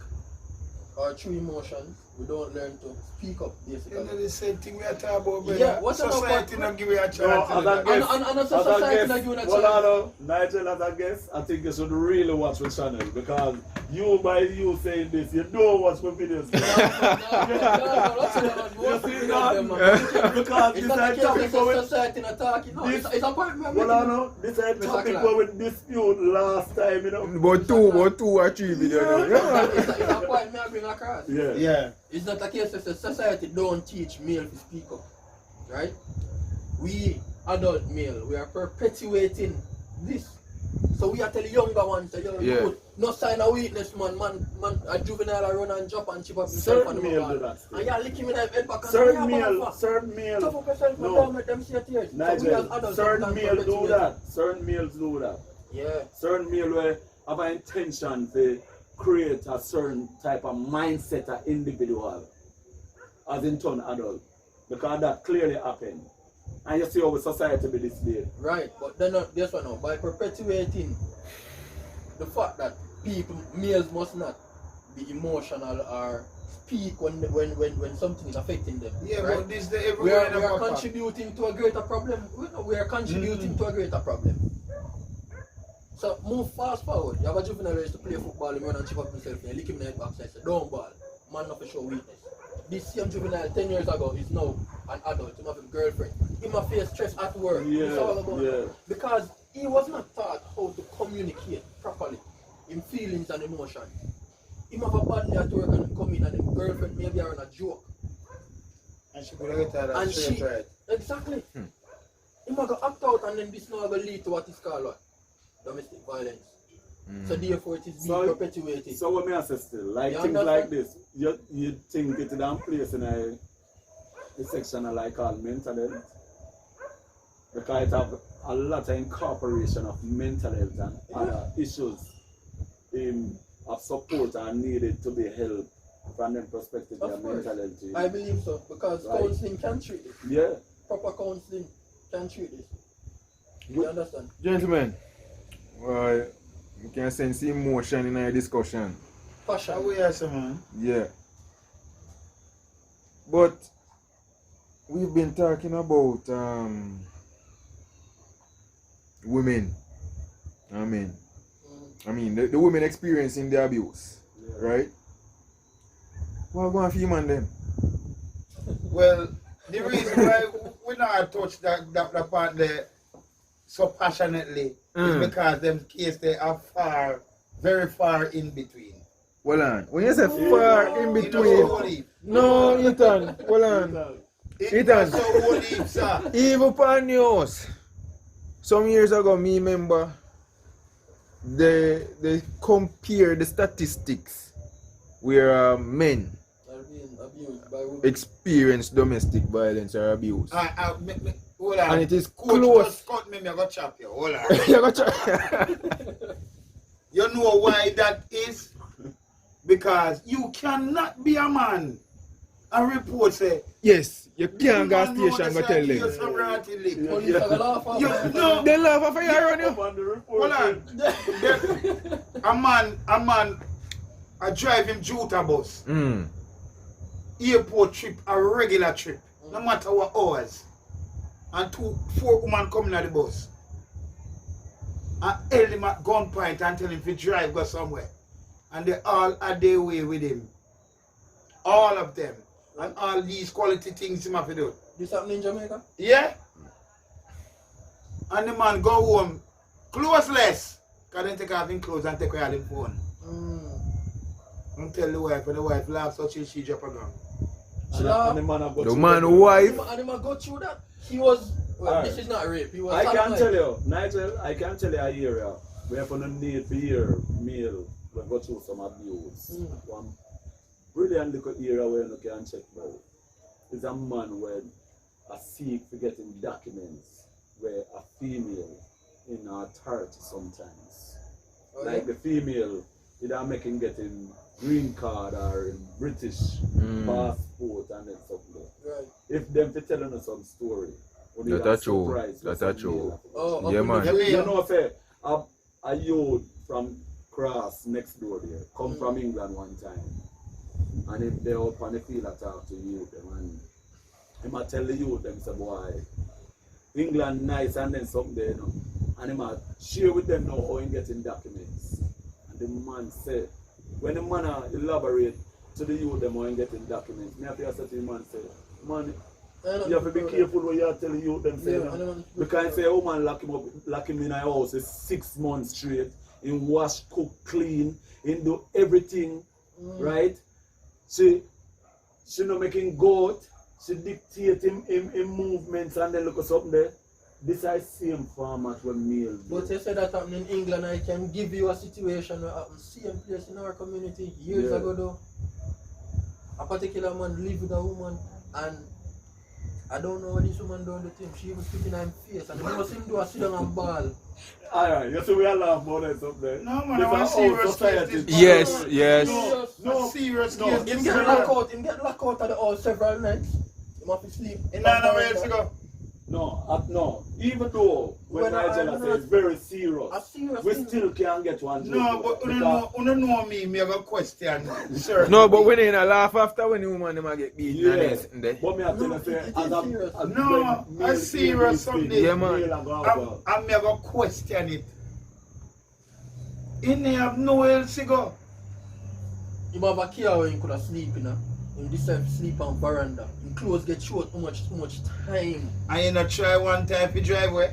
Speaker 4: our true emotions. We don't learn to speak up,
Speaker 1: You know
Speaker 4: basically.
Speaker 1: the same thing we are talking about, brother.
Speaker 4: Yeah, what's another
Speaker 1: Society
Speaker 4: part?
Speaker 1: not give you a chance.
Speaker 2: No,
Speaker 1: to
Speaker 2: as
Speaker 1: do
Speaker 2: a
Speaker 1: that.
Speaker 2: guest,
Speaker 4: And
Speaker 2: as
Speaker 4: society
Speaker 2: a guest,
Speaker 4: not giving a
Speaker 2: well,
Speaker 4: chance.
Speaker 2: no, Nigel, as a guest, I think you should really watch the channel because you, by you saying this, you don't watch my videos.
Speaker 4: No, that's not
Speaker 2: You see
Speaker 4: what
Speaker 2: that?
Speaker 4: them, man.
Speaker 2: Because
Speaker 4: It's
Speaker 2: this
Speaker 4: not
Speaker 2: is
Speaker 4: the
Speaker 2: topic
Speaker 4: case,
Speaker 2: for
Speaker 4: it's
Speaker 2: with
Speaker 4: society not talking. No,
Speaker 2: This-
Speaker 4: it's a point we're
Speaker 2: well,
Speaker 4: making.
Speaker 2: no, this is
Speaker 4: Mr.
Speaker 2: topic
Speaker 4: Clark.
Speaker 2: where we dispute last time, you know.
Speaker 3: About two or three videos.
Speaker 4: It's a point me I bring across.
Speaker 2: Yeah.
Speaker 1: Yeah.
Speaker 4: It's not a case that society don't teach male to speak up, right? We, adult male, we are perpetuating this So we are telling younger ones, say, yo,
Speaker 3: Yeah.
Speaker 4: youth, no sign of weakness, man. A juvenile a run and jump and chip up himself
Speaker 2: Certain
Speaker 4: on the
Speaker 2: male do
Speaker 4: ball.
Speaker 2: that still.
Speaker 4: And you lick him in the head back and say,
Speaker 2: Certain
Speaker 4: yeah,
Speaker 2: male, certain
Speaker 4: tough
Speaker 2: male,
Speaker 4: up yourself and
Speaker 2: no.
Speaker 4: don't make them see your tears. So we as
Speaker 2: Nigel,
Speaker 4: adults
Speaker 2: certain
Speaker 4: sometimes
Speaker 2: male do
Speaker 4: perpetuate
Speaker 2: that. Certain males do that.
Speaker 4: Yeah.
Speaker 2: Certain male will have an intention to create a certain type of mindset of individual as in turn adult. Because that clearly happened. And you see how society be displayed.
Speaker 4: Right, but then this one now, by perpetuating the fact that people, males must not be emotional or speak when something is affecting them.
Speaker 1: Yeah,
Speaker 4: right?
Speaker 1: but this the
Speaker 4: we
Speaker 1: everywhere
Speaker 4: are,
Speaker 1: in
Speaker 4: we
Speaker 1: the
Speaker 4: are
Speaker 1: papa.
Speaker 4: contributing to a greater problem. We are contributing to a greater problem. So move fast forward. You have a juvenile who used to play football, he run and chip up himself and lick him in the head backside, say, don't ball. Man not for show weakness. This same juvenile 10 years ago is now an adult, he have a girlfriend. He must face stress at work. It's all about that. Because he was not taught how to communicate properly in feelings and emotions. He have a bad day at work and come in and his girlfriend maybe are on a joke.
Speaker 1: And she could get her
Speaker 4: And
Speaker 1: straight
Speaker 4: she,
Speaker 1: right.
Speaker 4: exactly. He might go act out and then this now will lead to what is called what? Domestic violence. So therefore it is being perpetuated.
Speaker 2: So what me I say still, like
Speaker 4: You
Speaker 2: things
Speaker 4: understand?
Speaker 2: like this, you think it down place in a section I like called mental health. Because it have a lot of incorporation of mental health and other issues of support are needed to be helped from the perspective of
Speaker 4: Of course.
Speaker 2: mental health.
Speaker 4: I believe so, because
Speaker 2: Right.
Speaker 4: counseling can treat it.
Speaker 2: Yeah.
Speaker 4: Proper counseling can treat this. You understand?
Speaker 3: Gentlemen, you can sense emotion in our discussion.
Speaker 4: Passion.
Speaker 1: How we are, sir, man?
Speaker 3: Yeah. But we've been talking about women. I mean the women experiencing the abuse, right? What going for you man them?
Speaker 1: Well, the reason why we not touch that part there so passionately is because them case they are very far in between.
Speaker 3: Hold on. When you say far in
Speaker 1: You know,
Speaker 3: between,
Speaker 1: Holy.
Speaker 3: no, Ethan. Hold on. Ethan.
Speaker 1: So holy, sir.
Speaker 3: Even upon news. Some years ago, me remember they compare the statistics where men
Speaker 4: Are being abused by women.
Speaker 3: experience domestic violence or abuse.
Speaker 1: Hold on.
Speaker 3: And it is
Speaker 1: Coach,
Speaker 3: close.
Speaker 1: just cut me, I got chop you. Hold on.
Speaker 3: You got try-
Speaker 1: You know why that is? Because you cannot be a man and report say,
Speaker 3: Yes, you can't go
Speaker 1: "Man, no,
Speaker 3: station
Speaker 1: that's
Speaker 3: go tell
Speaker 1: like you
Speaker 3: them.
Speaker 1: some ratty lick."
Speaker 4: Police are gonna laugh at
Speaker 1: You
Speaker 4: us.
Speaker 1: know,
Speaker 3: They laugh after you run you.
Speaker 2: On the report.
Speaker 1: hold on. A man, I drive him Juta bus. Airport trip, a regular trip, no matter what hours. And 4 women coming at the bus. And held him at gunpoint and tell him to drive go somewhere. And they all had their way with him. All of them. And all these quality things him have to do.
Speaker 4: This happened in Jamaica?
Speaker 1: Yeah? And the man go home closeless. Because then take off his clothes and take away all his phone. And tell the wife, and the wife laughs so she drop a gun.
Speaker 2: And the man have got
Speaker 3: The
Speaker 2: to
Speaker 3: man
Speaker 2: the-
Speaker 3: wife.
Speaker 4: And him go through that. He was, well,
Speaker 2: Alright.
Speaker 4: this is not rape. He was
Speaker 2: I can
Speaker 4: sodomized.
Speaker 2: tell you, Nigel, I can tell you a area where for the need to hear male will go through some abuse. One brilliant little area where you can check out is a man where a seek for getting documents where a female in her 30 sometimes.
Speaker 4: Oh,
Speaker 2: Like
Speaker 4: yeah.
Speaker 2: the female either making getting green card or British passport and then something.
Speaker 4: Right.
Speaker 2: If them for telling us some story, or they
Speaker 3: That
Speaker 2: are
Speaker 3: a true.
Speaker 2: surprised
Speaker 3: That
Speaker 2: with
Speaker 3: a
Speaker 2: some
Speaker 3: true.
Speaker 2: male.
Speaker 4: Oh,
Speaker 3: Yeah,
Speaker 4: up in
Speaker 3: man.
Speaker 4: the free-
Speaker 2: You know, say a youth from Cross next door there come from England one time, and if they up on the field I talk to youth them and he might tell the youth them say boy, England nice and then something there, you know, and he might share with them now how he getting documents, and the man said when the man elaborate to the youth them how he getting documents, me have to say to the man say man. You have to be careful what you are telling you them say,
Speaker 4: Yeah,
Speaker 2: you know?
Speaker 4: I don't want to-
Speaker 2: Because say a woman lock him in a house is 6 months straight, in wash, cook, clean, in do everything, right? She not making go out, she dictate him movements and then look at something there. this is same format when male.
Speaker 4: But you said that happened in England. I can give you a situation that happened same place in our community years ago though. A particular man live with a woman and I don't know what this woman done to him. She was spitting on him face and he was him do a sit down and ball.
Speaker 2: Alright, you see we are laughing about it up there.
Speaker 1: No man,
Speaker 2: This
Speaker 1: I want
Speaker 2: is
Speaker 1: serious
Speaker 2: our society.
Speaker 1: case.
Speaker 3: Yes, yes.
Speaker 1: No, serious case.
Speaker 4: Him get locked out. Him get locked out of the house several nights. Him have to sleep.
Speaker 1: In Nana Wales ago.
Speaker 2: No. Even though when Nigella says very serious,
Speaker 4: A serious
Speaker 2: we
Speaker 4: thing.
Speaker 2: still can't get one joke.
Speaker 1: No, but you know me have a question, sir.
Speaker 3: No, but when they not laugh after when the woman them a get beaten
Speaker 2: Yeah.
Speaker 3: and everything there.
Speaker 2: But me I tell you, say,
Speaker 4: it is
Speaker 2: as
Speaker 4: serious.
Speaker 1: No,
Speaker 2: when
Speaker 1: a
Speaker 2: male
Speaker 1: serious
Speaker 2: speak,
Speaker 1: something.
Speaker 3: Yeah, man.
Speaker 2: male and go
Speaker 1: I'm have a question it. In there have nowhere else to go.
Speaker 4: Him have a car where he could have sleep in. Him decide to sleep on veranda. Him clothes get short too much time.
Speaker 1: And you not try one time to drive away.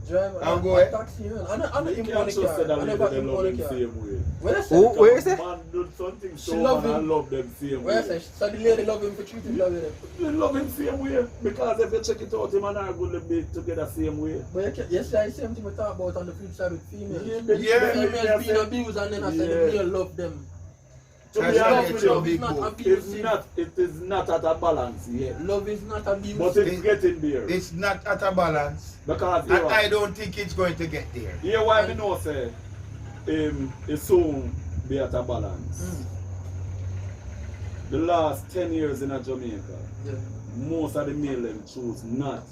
Speaker 4: Drive
Speaker 1: I'll go
Speaker 4: a
Speaker 1: ahead.
Speaker 4: taxi. I know
Speaker 2: You
Speaker 4: him
Speaker 2: can't
Speaker 4: want a
Speaker 2: just say
Speaker 4: car.
Speaker 2: that
Speaker 4: I
Speaker 2: lady
Speaker 4: never
Speaker 2: they
Speaker 4: him
Speaker 2: love
Speaker 4: want a
Speaker 2: him
Speaker 4: car.
Speaker 2: same way.
Speaker 4: Where you say?
Speaker 3: Oh, where is it?
Speaker 2: Man do something
Speaker 4: She
Speaker 2: so
Speaker 4: love
Speaker 2: and I
Speaker 4: him.
Speaker 2: love them same
Speaker 4: Where
Speaker 2: way.
Speaker 4: you say? So the lady love him for treating love him.
Speaker 2: You love him same way because if you check it out, him and I go to be together same way.
Speaker 4: But you can't, yes, the same thing we talk about on the flip side with females.
Speaker 1: Yeah.
Speaker 4: Females being abused and then I said the male love them.
Speaker 2: To
Speaker 1: That's
Speaker 2: be
Speaker 1: how
Speaker 2: honest
Speaker 1: they
Speaker 2: with
Speaker 1: show
Speaker 2: you,
Speaker 1: big
Speaker 4: not
Speaker 1: boy.
Speaker 4: abuse.
Speaker 2: it is not at a balance yet.
Speaker 4: Love is not abuse.
Speaker 2: But it's getting there.
Speaker 1: It's not at a balance.
Speaker 2: Because
Speaker 1: And I don't think it's going to get there.
Speaker 2: here why we know say it soon be at a balance. The last 10 years in Jamaica,
Speaker 4: Yeah.
Speaker 2: most of the male them choose not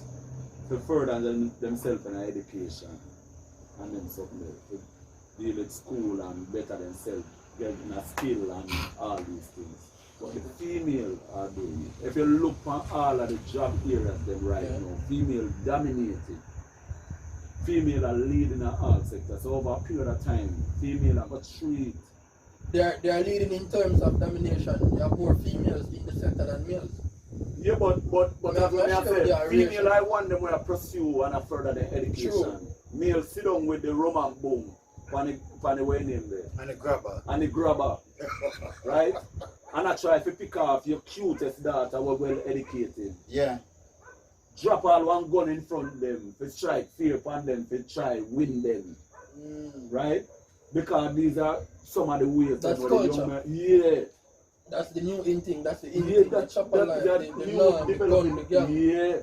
Speaker 2: to further themselves in education and them something to deal with school and better themselves, getting a skill and all these things. But the female are doing it. If you look at all of the job areas them right
Speaker 4: Yeah.
Speaker 2: now, female dominated. Female are leading in all sectors. So over a period of time, female are got treat.
Speaker 4: They are leading in terms of domination. You have more females in the sector than males.
Speaker 2: Yeah, but
Speaker 4: Yeah,
Speaker 2: as when I
Speaker 4: sure,
Speaker 2: say,
Speaker 4: they are
Speaker 2: female
Speaker 4: racial.
Speaker 2: I want them to pursue and further their education.
Speaker 4: True.
Speaker 2: Male sit down with the rum and boom, pan the way name there.
Speaker 1: And a grabber.
Speaker 2: And the grabber. Right? And I try to pick off your cutest daughter who well educated.
Speaker 1: Yeah.
Speaker 2: Drop all one gun in front of them, to strike fear upon them, to try win them. Right? Because these are some of the ways
Speaker 4: That's
Speaker 2: that the young
Speaker 4: culture.
Speaker 2: man, yeah.
Speaker 4: That's the new in thing. That's the in
Speaker 2: Yeah,
Speaker 4: thing. The chopper life, the
Speaker 2: new
Speaker 4: law, the
Speaker 2: development.
Speaker 4: gun, the gang.
Speaker 2: Yeah.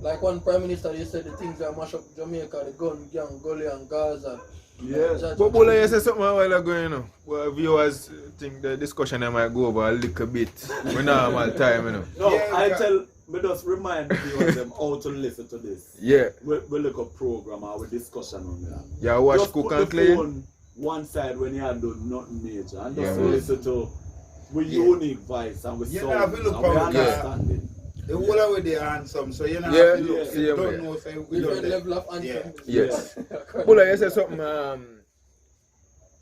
Speaker 4: Like one prime minister, they said the things that mash up Jamaica, the gun, gang, Gully and Gaza.
Speaker 2: Yeah.
Speaker 3: But Bula, you said something a while ago, you know. Well, viewers think the discussion I might go over a little bit. We normal time, you know.
Speaker 2: No,
Speaker 1: Yeah,
Speaker 2: I
Speaker 1: yeah.
Speaker 2: tell me just remind the viewers them how to listen to this.
Speaker 3: Yeah.
Speaker 2: We look up program or we discussion on that.
Speaker 3: Yeah, watch
Speaker 2: Just
Speaker 3: Cook
Speaker 2: put
Speaker 3: and
Speaker 2: the
Speaker 3: Clean.
Speaker 2: phone one side when you are doing nothing major and
Speaker 3: Yeah,
Speaker 2: just
Speaker 3: man.
Speaker 2: listen to we
Speaker 1: Yeah.
Speaker 2: unique voice and we
Speaker 1: You
Speaker 2: sound
Speaker 1: know, if you look
Speaker 2: and we
Speaker 1: on,
Speaker 2: understand it.
Speaker 1: The whole of they handsome, so you know
Speaker 3: Yeah,
Speaker 1: if you look,
Speaker 2: yeah,
Speaker 1: you
Speaker 3: same
Speaker 1: don't
Speaker 3: way.
Speaker 1: know say we don't
Speaker 4: Different
Speaker 1: there.
Speaker 4: level of anthem.
Speaker 3: Yes. Bula, you said something,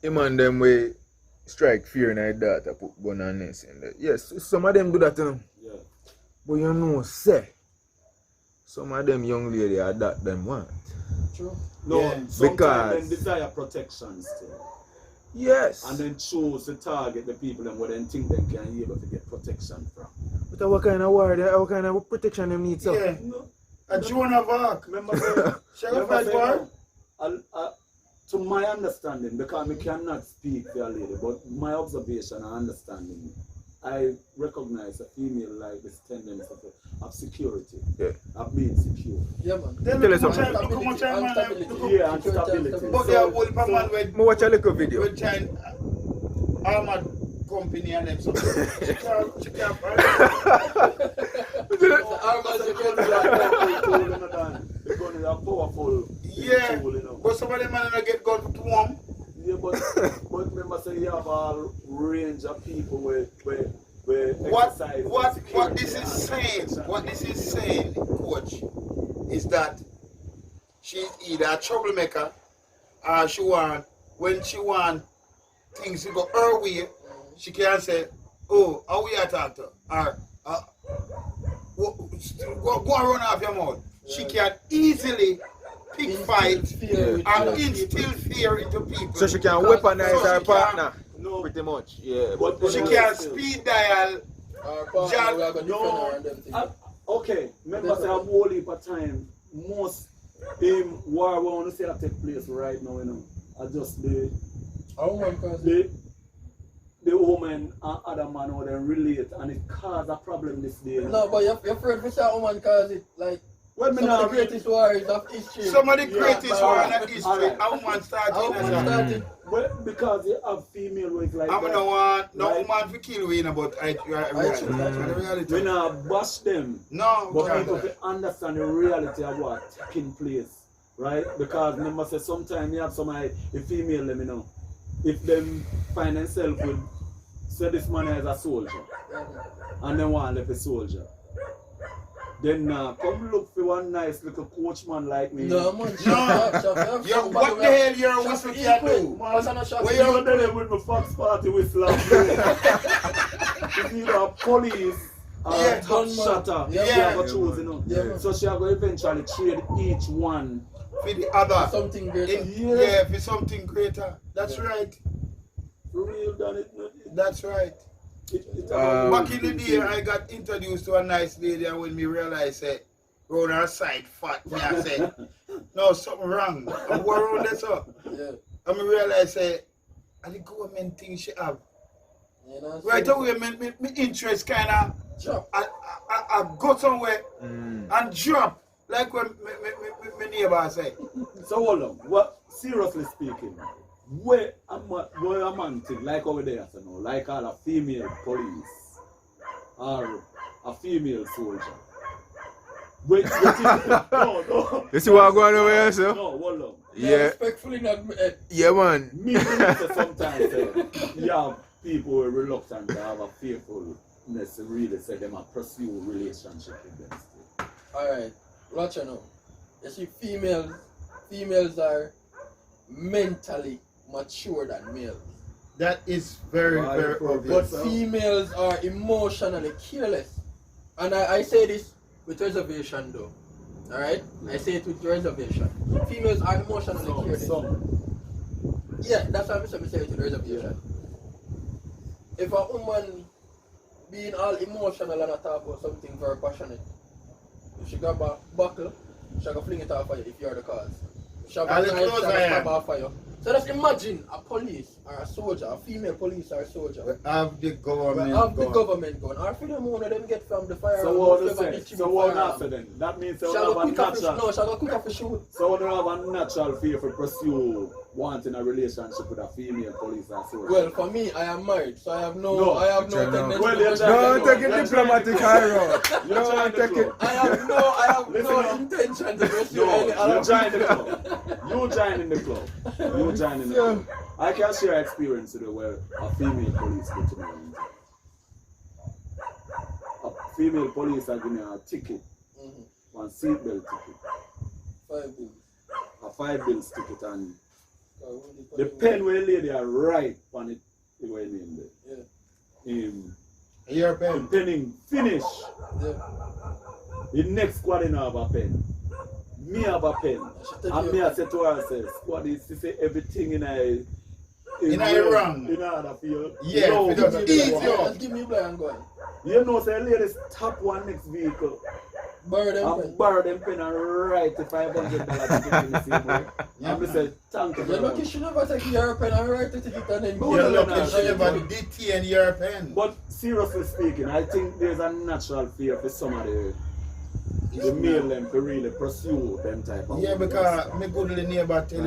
Speaker 3: him and them way strike fear in their daughter, put gun on this and that. Yes, some of them do that, you know.
Speaker 2: Yeah.
Speaker 3: But you know, say, some of them young lady are that them want.
Speaker 4: True.
Speaker 2: No,
Speaker 1: Yeah.
Speaker 2: sometimes
Speaker 3: Because-
Speaker 2: them desire protection still.
Speaker 3: Yes.
Speaker 2: And then choose to target the people and what they think they can be able to get protection from.
Speaker 3: But what kind of war, what kind of protection them need, sir?
Speaker 1: Yeah.
Speaker 2: No.
Speaker 1: A Joan of Arc.
Speaker 2: Remember say,
Speaker 1: Sheriff
Speaker 2: remember say,
Speaker 1: Edward.
Speaker 2: to my understanding, because I cannot speak for a lady, but my observation and understanding, I recognize a female like this tendency of security,
Speaker 3: Yeah.
Speaker 2: of being secure.
Speaker 4: Yeah, man.
Speaker 1: Then
Speaker 3: Tell us
Speaker 1: look
Speaker 3: something.
Speaker 1: how much- look how much time, man,
Speaker 4: Stability.
Speaker 1: look how-
Speaker 2: Yeah, and stability.
Speaker 1: But they are whole man with
Speaker 3: I watch a little video.
Speaker 1: with China armored company and them so she can't
Speaker 2: The gun is a powerful
Speaker 1: Yeah,
Speaker 2: tool, you know.
Speaker 1: but some of them man get gun to warm.
Speaker 2: Yeah, but remember, say you have a range of people where
Speaker 1: What
Speaker 2: exercise
Speaker 1: what
Speaker 2: security
Speaker 1: this is
Speaker 2: and
Speaker 1: saying,
Speaker 2: protection.
Speaker 1: what this is saying, coach, is that she's either a troublemaker or she want when she want things to go her way, she can say, oh, how we attack her? Or go and run off your mouth. She can easily pick fight and instill fear into people.
Speaker 3: So she can weaponize
Speaker 1: So
Speaker 3: her
Speaker 1: she
Speaker 3: partner.
Speaker 2: No,
Speaker 3: Pretty much, yeah.
Speaker 2: But
Speaker 1: She
Speaker 2: no,
Speaker 1: can
Speaker 2: still.
Speaker 1: speed dial.
Speaker 4: Our partner, we are going to defend her and them things.
Speaker 2: Okay, remember say a whole heap of time, most War we want to see that take place right now, you know. I just the
Speaker 4: A woman cause it.
Speaker 2: the woman and other man how they relate and it cause a problem this day.
Speaker 4: No, but you're afraid for a woman cause it like
Speaker 2: Well, me
Speaker 4: some of
Speaker 2: now
Speaker 4: the greatest warriors of history.
Speaker 1: Some of the
Speaker 2: Yeah,
Speaker 1: greatest
Speaker 2: but
Speaker 1: one
Speaker 2: alright,
Speaker 1: in history,
Speaker 2: alright.
Speaker 1: a woman
Speaker 4: A
Speaker 1: started
Speaker 4: woman
Speaker 1: as a...
Speaker 4: started.
Speaker 2: well, because you have female who is like
Speaker 1: I'm
Speaker 2: that.
Speaker 1: no want no
Speaker 2: Right.
Speaker 1: woman to kill we, but I
Speaker 4: should-
Speaker 2: We
Speaker 1: reality.
Speaker 2: not bash them.
Speaker 1: No,
Speaker 2: But
Speaker 1: we
Speaker 2: people
Speaker 1: can't.
Speaker 2: have to understand the reality of what taking place, right? Because remember say sometimes you have somebody, a female, let me know, if them find themselves with, say this man is a soldier, and they want to live a soldier, then come look for one nice little coachman like me.
Speaker 4: No, man.
Speaker 1: No. Yo, what the hell you're
Speaker 4: Shot
Speaker 1: whistle
Speaker 4: for
Speaker 1: can
Speaker 4: equal.
Speaker 1: do?
Speaker 4: What's on a shot
Speaker 1: Where
Speaker 4: for
Speaker 1: you-
Speaker 2: You're there with my Fox Party whistle. It's either police or
Speaker 1: Yeah,
Speaker 2: top
Speaker 4: gunman.
Speaker 2: shutter.
Speaker 4: Yeah,
Speaker 2: She
Speaker 1: man.
Speaker 2: have to choose, you know.
Speaker 4: Yeah, man.
Speaker 2: So she have to eventually trade each one.
Speaker 1: For the other.
Speaker 4: Something greater.
Speaker 1: Yeah, for something greater. That's right.
Speaker 2: For real, done it.
Speaker 1: That's right.
Speaker 2: It
Speaker 1: Back in the day, I got introduced to a nice lady, and when me realized that round her side fat, me I said, no, something wrong. I'm worried that so.
Speaker 4: Yeah.
Speaker 1: And me realized that and the government thing she have.
Speaker 4: You know,
Speaker 1: Right away, me interest kind of
Speaker 4: Drop.
Speaker 1: I go somewhere and drop. Like when my neighbor said.
Speaker 2: So hold on. What seriously speaking, where a man think like over there, you know, like all a female police or a female soldier. Wait, no.
Speaker 3: You see what I'm going over here, sir?
Speaker 2: No, hold on.
Speaker 3: Yeah.
Speaker 4: Respectfully not me.
Speaker 3: Yeah, man.
Speaker 2: Me say sometimes you have people who are reluctant to have a fearfulness to really say them a pursue relationship with them still.
Speaker 4: Alright, watch you know. You see, females are mentally mature than males.
Speaker 1: That is very,
Speaker 2: Why,
Speaker 1: very
Speaker 2: bro?
Speaker 1: obvious.
Speaker 4: But females are emotionally careless. And I say this with reservation though. Alright? I say it with reservation. Females are emotionally careless. Yeah, that's why I'm saying it with reservation. If a woman being all emotional and talk about something very passionate, if she got a buckle, she can fling it off for you if you're the cause. If she have
Speaker 1: All
Speaker 4: a
Speaker 1: the
Speaker 4: knife, she
Speaker 1: clothes
Speaker 4: can
Speaker 1: I
Speaker 4: stab
Speaker 1: am.
Speaker 4: off for you. So just imagine a police or a soldier, a female police or a soldier.
Speaker 1: We have the government.
Speaker 4: Have the
Speaker 1: going.
Speaker 4: government going. Or for them one of them get from the fire.
Speaker 2: So what you say? So what after then? That means they
Speaker 4: She
Speaker 2: will
Speaker 4: go
Speaker 2: have a
Speaker 4: quick off the
Speaker 2: natural.
Speaker 4: no, she go quick off the shoot.
Speaker 2: So when you have a natural fear for pursue wanting a relationship with a female police or soldier.
Speaker 4: Well, for me, I am married, so I have no
Speaker 2: No,
Speaker 4: tendency
Speaker 2: well,
Speaker 4: to
Speaker 2: you're
Speaker 4: pursue
Speaker 2: trying
Speaker 3: No,
Speaker 2: to
Speaker 4: anyone.
Speaker 3: take it
Speaker 2: You're
Speaker 3: diplomatic high road.
Speaker 2: You're
Speaker 3: No,
Speaker 2: trying to
Speaker 3: take it.
Speaker 2: go.
Speaker 4: I have no
Speaker 2: Listen up.
Speaker 4: intention to pursue
Speaker 2: No,
Speaker 4: any
Speaker 2: you
Speaker 4: other
Speaker 2: join the club. You join in the club. You join in the club. I can share experience with where a female police go to me. A female police are giving me a ticket, one seatbelt ticket,
Speaker 4: 5 bills.
Speaker 2: a 5 bills ticket, and
Speaker 4: Oh, what do you call
Speaker 2: the
Speaker 4: it?
Speaker 2: pen where lady are right on it, the way name there.
Speaker 4: Yeah.
Speaker 1: Your
Speaker 2: The
Speaker 1: pen.
Speaker 2: penning finish.
Speaker 4: Yeah.
Speaker 2: The next squad in have a pen. Me have a pen. And me I say to her, I say, squad is to say everything in a
Speaker 1: wrong.
Speaker 2: In order for you.
Speaker 1: Yeah,
Speaker 2: No,
Speaker 1: because
Speaker 2: give
Speaker 1: it's
Speaker 2: me the
Speaker 1: easier.
Speaker 2: one.
Speaker 4: Just give me blood and go on.
Speaker 2: You know, say ladies tap one next vehicle
Speaker 4: Borrow them
Speaker 2: and
Speaker 4: pen.
Speaker 2: borrow them pen and write the $500 ticket in the same way. And me say, thank you
Speaker 4: You're
Speaker 2: very
Speaker 4: lucky
Speaker 2: much.
Speaker 4: she never take your pen and write the ticket and then
Speaker 2: But
Speaker 4: give
Speaker 1: You're
Speaker 2: no,
Speaker 4: you
Speaker 2: no,
Speaker 1: lucky
Speaker 2: no,
Speaker 1: she
Speaker 2: no,
Speaker 1: never
Speaker 2: no.
Speaker 1: detain your pen.
Speaker 2: But seriously speaking, I think there's a natural fear for some of the male them to really pursue them type of
Speaker 1: Yeah,
Speaker 2: women.
Speaker 1: because my good little neighbor tell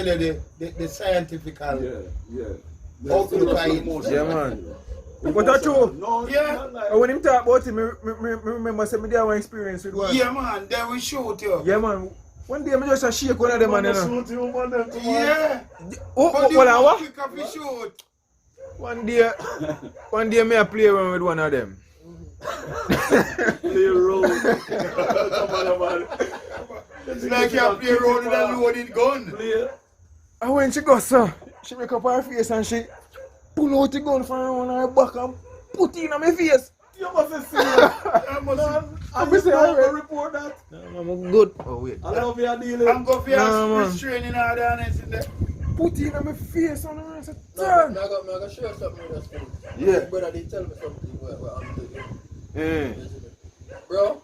Speaker 1: you the scientific.
Speaker 2: Yeah.
Speaker 1: How to look at it.
Speaker 3: Yeah, man. But that's true.
Speaker 2: No,
Speaker 1: Yeah.
Speaker 2: not like-
Speaker 3: And when him talk about it, me remember say me there one experience with one.
Speaker 1: Yeah, man, then we shoot you.
Speaker 3: Yeah, man. One day me just a shake one of them man, you know.
Speaker 2: Shoot you, man, them tomorrow.
Speaker 1: Yeah.
Speaker 3: Oh,
Speaker 1: But you
Speaker 3: hold on,
Speaker 1: want
Speaker 3: what?
Speaker 1: quick off the shoot.
Speaker 3: One day me I play around with one of them.
Speaker 2: Play road. Come on, man.
Speaker 1: It's like you play around with a loaded gun.
Speaker 2: Play.
Speaker 3: And when she goes, sir, she make up her face and she pull out the gun from around her back and put it in my face.
Speaker 2: You must have seen
Speaker 1: I must-
Speaker 2: I'm
Speaker 3: say I read.
Speaker 2: report that.
Speaker 3: No, I'm good. Oh, wait.
Speaker 2: I love your dealing.
Speaker 1: I'm going for
Speaker 3: Nah,
Speaker 1: your
Speaker 3: man.
Speaker 1: restraining order and it's in there.
Speaker 3: Put it in my face and I said,
Speaker 4: No,
Speaker 3: turn.
Speaker 4: I got show you something with this.
Speaker 3: Yeah.
Speaker 4: Brother, they tell me something what I'm doing.
Speaker 3: Eh.
Speaker 4: Bro,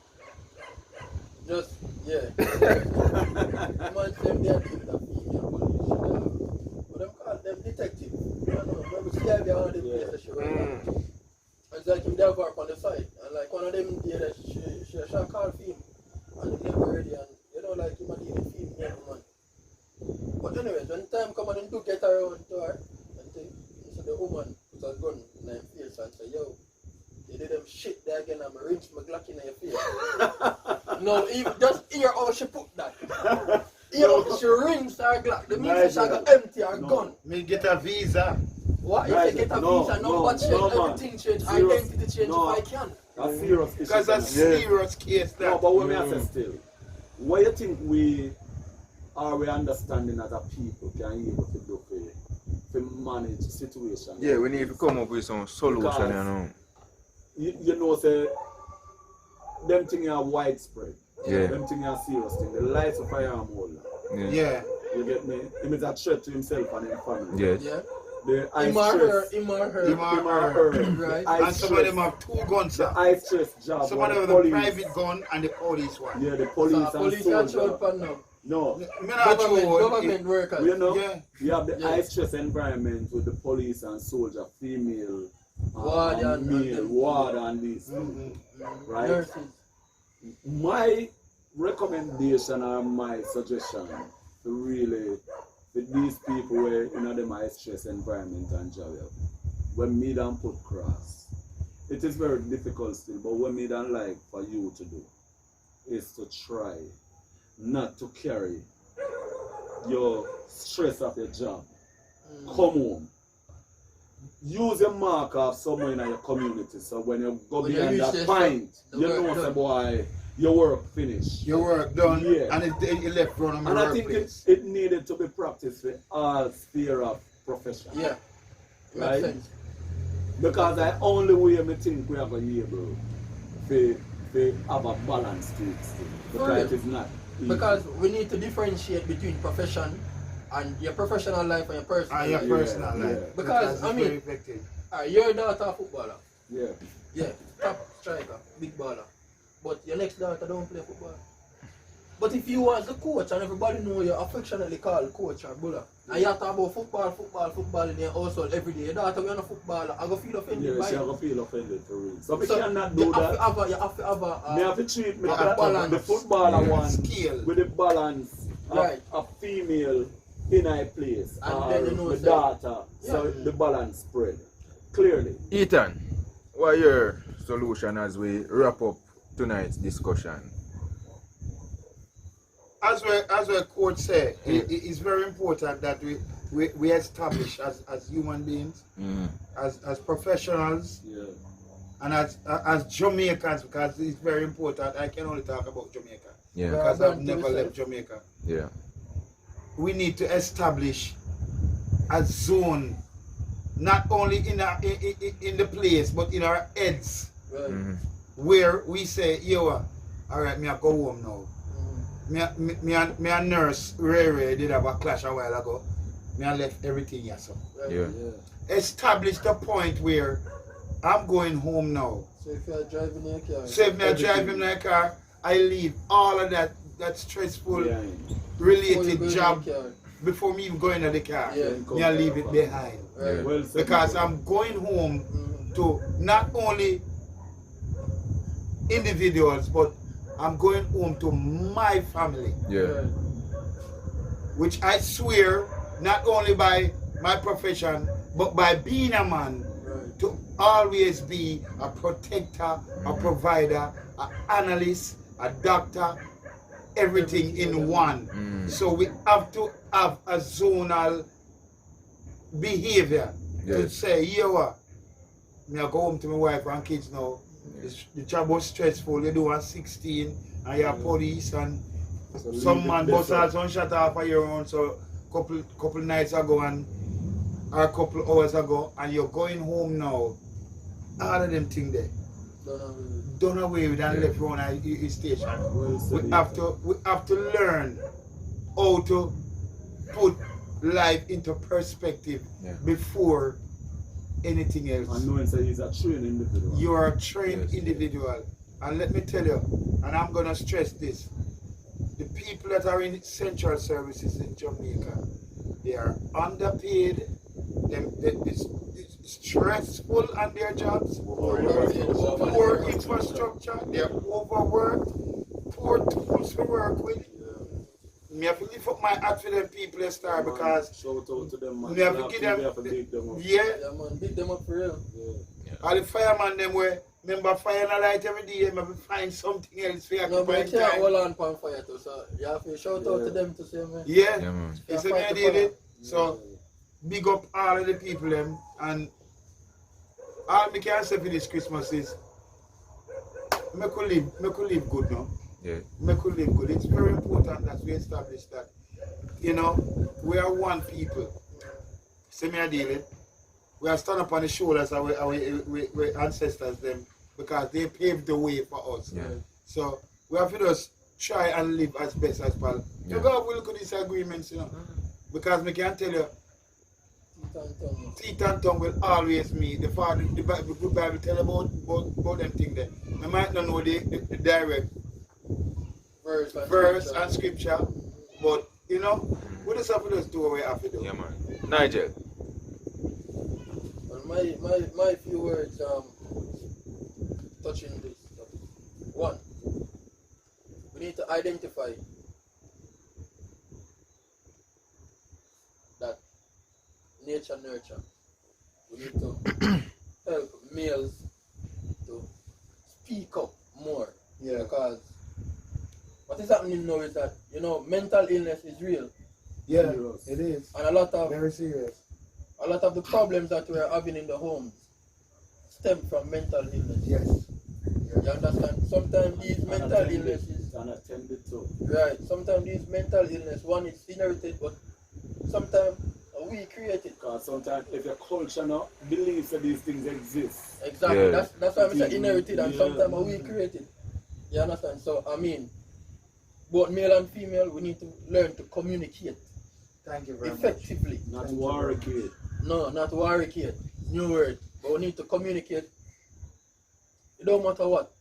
Speaker 4: just Yeah. Man, them they are doing that female police. But them call them detective. You know, remember CIB are one of the places that she work. It's like if they have work on the side. And like one of them there that she call film. And they never ready and you know like you might even film me every man. But anyways, when time come and do get around to her and think, so the woman put a gun in her face and say, yo, you did them shit there again, I'm a rinse my Glock in your face. No, even just hear how she put that. Hear how she rings her Glock. The means she got empty her gun.
Speaker 1: Me get a visa.
Speaker 4: What if you get a visa, number change, everything change, identity change if I can.
Speaker 2: That's serious issue.
Speaker 1: Because that's serious case that.
Speaker 2: No, but what me I say still, what you think we understanding as a people can be able to do to manage situation?
Speaker 3: Yeah, we need to come up with some solution,
Speaker 2: Because-
Speaker 3: you know.
Speaker 2: You know, say, them things are widespread.
Speaker 3: Yeah.
Speaker 2: Them things are serious thing. The lights of firearm holder.
Speaker 1: Yeah.
Speaker 2: You get me? He is a threat to himself and his family.
Speaker 3: Yes.
Speaker 4: Yeah.
Speaker 2: The eye
Speaker 4: Him or her,
Speaker 2: stress.
Speaker 4: him or her.
Speaker 1: Him or her.
Speaker 4: Right.
Speaker 2: The eye
Speaker 1: And some of them
Speaker 2: stress.
Speaker 1: have 2 guns, sir.
Speaker 2: The eye stress job.
Speaker 1: Some
Speaker 2: or
Speaker 1: of them
Speaker 2: the
Speaker 1: have the
Speaker 2: police.
Speaker 1: private gun and the police one.
Speaker 2: Yeah, the police
Speaker 4: So
Speaker 2: and
Speaker 4: police are
Speaker 2: soldier.
Speaker 4: short for now.
Speaker 2: No.
Speaker 1: Me not
Speaker 4: Government
Speaker 1: sure.
Speaker 4: workers.
Speaker 2: You know,
Speaker 1: Yeah.
Speaker 2: you have the
Speaker 4: Yeah.
Speaker 2: high stress environment with the police and soldier, female,
Speaker 4: Ward and
Speaker 2: male,
Speaker 4: them.
Speaker 2: ward and this. Right?
Speaker 4: Nurses.
Speaker 2: My recommendation or my suggestion to really with these people where you know them high stress environment and job, when me don't put cross, it is very difficult still, but what me don't like for you to do is to try not to carry your stress of your job. Come home. Use a marker somewhere in your community so when you go
Speaker 4: When you
Speaker 2: behind
Speaker 4: reach
Speaker 2: that
Speaker 4: the
Speaker 2: point,
Speaker 4: the
Speaker 2: you
Speaker 4: work
Speaker 2: know, say,
Speaker 4: done.
Speaker 2: boy, your work finished.
Speaker 1: Your work done,
Speaker 2: Yeah.
Speaker 1: and you left from the
Speaker 2: And I think
Speaker 1: workplace.
Speaker 2: it needed to be practiced with all sphere of profession.
Speaker 4: Yeah.
Speaker 2: Right?
Speaker 4: Makes sense.
Speaker 2: Because the only way I think we are going to be able to have a balance to it still.
Speaker 4: For
Speaker 2: Because
Speaker 4: real.
Speaker 2: it is not easy.
Speaker 4: Because we need to differentiate between profession and your professional life and your personal
Speaker 1: And your
Speaker 4: life.
Speaker 1: personal
Speaker 2: yeah.
Speaker 1: life.
Speaker 4: Because, I
Speaker 1: it's
Speaker 4: mean-
Speaker 1: very effective.
Speaker 4: You're a daughter of footballer.
Speaker 2: Yeah.
Speaker 4: Yeah, top striker, big baller. But your next daughter don't play football. But if you was the coach and everybody know you affectionately call coach or brother, and you talk about football in your household every day, your daughter we are a footballer, I go feel offended
Speaker 2: Yeah,
Speaker 4: by
Speaker 2: she
Speaker 4: it.
Speaker 2: will feel offended for real. So we
Speaker 4: So
Speaker 2: cannot
Speaker 4: you
Speaker 2: do
Speaker 4: have
Speaker 2: that.
Speaker 4: to have a, you have to have a,
Speaker 2: Me have to treat me
Speaker 1: You have to
Speaker 2: the
Speaker 1: balance.
Speaker 2: footballer
Speaker 3: Yeah.
Speaker 2: one
Speaker 1: Skill.
Speaker 2: with the balance
Speaker 4: Right.
Speaker 2: of female in a place
Speaker 4: And then you know
Speaker 2: the
Speaker 4: say-
Speaker 2: daughter. So
Speaker 4: Yeah.
Speaker 2: the balance spread clearly.
Speaker 3: Ethan, what your solution as we wrap up tonight's discussion?
Speaker 1: As our coach said, it's very important that we establish as human beings, as professionals,
Speaker 2: Yeah.
Speaker 1: and as Jamaicans, because it's very important. I can only talk about Jamaica
Speaker 3: Yeah,
Speaker 1: because
Speaker 4: Yeah,
Speaker 1: I've never
Speaker 4: yourself.
Speaker 1: left Jamaica.
Speaker 3: yeah,
Speaker 1: We need to establish a zone, not only in the place, but in our heads,
Speaker 4: right.
Speaker 1: where we say, yo, all right, me I go home now.
Speaker 4: Mhm.
Speaker 1: Me and nurse Ray did have a clash a while ago. Me I left everything here, so.
Speaker 4: Right.
Speaker 3: yeah.
Speaker 2: Yeah.
Speaker 1: Establish the point where I'm going home now.
Speaker 4: So if you are driving your car,
Speaker 1: So if me I drive in my car, I leave all of that stressful
Speaker 2: Yeah.
Speaker 4: before you
Speaker 1: related
Speaker 4: go in
Speaker 1: job
Speaker 4: your car,
Speaker 1: before me even going to the car.
Speaker 4: Yeah.
Speaker 1: Me I leave it behind.
Speaker 4: right.
Speaker 3: Yeah.
Speaker 2: Well said.
Speaker 1: Because I'm going home
Speaker 4: Mhm.
Speaker 1: to not only individuals, but I'm going home to my family,
Speaker 3: Yeah,
Speaker 4: Right.
Speaker 1: which I swear, not only by my profession, but by being a man,
Speaker 4: Right.
Speaker 1: to always be a protector, a provider, an analyst, a doctor, everything in one. So we have to have a zonal behavior to
Speaker 3: Yes.
Speaker 1: say, you what, me I go home to my wife and kids now. The job was stressful. You do 116 and you have police and
Speaker 2: So leave
Speaker 1: some
Speaker 2: it
Speaker 1: man
Speaker 2: there,
Speaker 1: bust
Speaker 2: so-
Speaker 1: out some shut off of your own. So couple nights ago and or a couple hours ago, and you're going home now. All of them things there done away with and
Speaker 3: Yeah.
Speaker 1: left around a station.
Speaker 2: Well said,
Speaker 1: We have to learn how to put life into perspective
Speaker 3: Yeah.
Speaker 1: before anything else.
Speaker 2: And knowing that he's a trained individual.
Speaker 1: You are a trained
Speaker 3: Yes.
Speaker 1: individual. And let me tell you, and I'm gonna stress this, the people that are in central services in Jamaica, they are underpaid. It's stressful on their jobs. Poor infrastructure. They're overworked. Poor tools to work with. Me have to lift up my hat for them people that start because
Speaker 2: shout out to them, man.
Speaker 1: we have to give them,
Speaker 2: big them up.
Speaker 1: yeah.
Speaker 4: Yeah, man, beat them up for real.
Speaker 1: All the fireman them where remember fire and light every day, maybe find something else for you
Speaker 4: No,
Speaker 1: to
Speaker 4: but you
Speaker 1: find
Speaker 4: can't
Speaker 1: time.
Speaker 4: hold on for fire too, so you have to shout out to them to say, man.
Speaker 1: Yeah,
Speaker 3: Yeah, man.
Speaker 1: it's a
Speaker 4: Fight
Speaker 1: man
Speaker 4: the
Speaker 1: did
Speaker 4: fire.
Speaker 1: it. So big up all of the people them, and all me can say for this Christmas is me could live good now.
Speaker 3: Yeah.
Speaker 1: Me could live good. It's very important that we establish that, you know, we are one people. See me I deal it. We are stand up on the shoulders of our ancestors them because they paved the way for us.
Speaker 3: Yeah.
Speaker 1: So we have to just try and live as best as possible.
Speaker 3: Yeah.
Speaker 1: You got will look at these agreements, you know. Because me can tell you, teeth and tongue will always meet. The Father, the good Bible tell about them things there. I might not know the direct verse and scripture, but you know, we just have to just do what we have to do.
Speaker 3: Yeah, man. Nigel.
Speaker 4: Well, my few words touching this topic. One, we need to identify that nature nurture. We need to help males to speak up more.
Speaker 1: Yeah.
Speaker 4: Because what is happening now is that, you know, mental illness is real.
Speaker 1: Yeah,
Speaker 2: Serious.
Speaker 1: it is.
Speaker 4: And a lot of
Speaker 1: Very serious.
Speaker 4: the problems that we're having in the homes stem from mental illness.
Speaker 1: Yes.
Speaker 4: You understand? Sometimes these mental illnesses,
Speaker 2: Unattended to.
Speaker 4: right, sometimes these mental illness, one is inherited, but sometimes we create it.
Speaker 2: Because sometimes if your culture not believes that these things exist,
Speaker 4: Exactly.
Speaker 3: Yeah.
Speaker 4: That's why I say inherited and
Speaker 2: Yeah.
Speaker 4: sometimes we create it. You understand? So I mean, both male and female, we need to learn to communicate
Speaker 1: Thank you very much.
Speaker 4: effectively.
Speaker 2: not war kid.
Speaker 4: No, not warricate. New word. But we need to communicate. It don't matter what.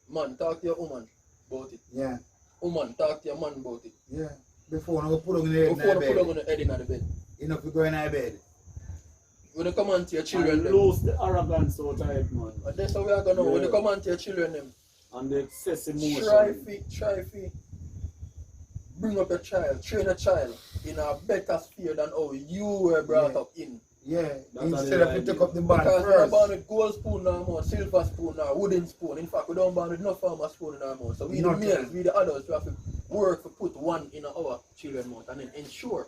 Speaker 4: Man, talk to your woman about it.
Speaker 1: Yeah,
Speaker 4: Woman, talk to your man about it.
Speaker 1: yeah. Before I go put on the head in
Speaker 4: Before
Speaker 1: the
Speaker 4: you put them
Speaker 1: bed.
Speaker 4: on the head in the bed.
Speaker 1: You know, if you go in the bed.
Speaker 4: When you come on to your children,
Speaker 2: And
Speaker 4: them,
Speaker 2: lose the arrogance out of it, man.
Speaker 4: and that's how we are going to know. When you
Speaker 2: Yeah.
Speaker 4: come on to your children, them,
Speaker 2: And the excessive emotion.
Speaker 4: try to bring up your child, train a child in a better sphere than how you were brought
Speaker 1: Yeah.
Speaker 4: up in.
Speaker 1: Yeah,
Speaker 2: That's
Speaker 1: instead
Speaker 2: how
Speaker 1: of
Speaker 2: they
Speaker 1: you
Speaker 2: like
Speaker 1: take up the band
Speaker 4: Because we're not born
Speaker 1: first.
Speaker 4: with gold spoon no more, silver spoon no, wooden spoon. In fact, we don't born with no farmer spoon no more. So we the
Speaker 1: Nothing.
Speaker 4: males, we the adults, we have to work to put one in our children's mouth and then ensure,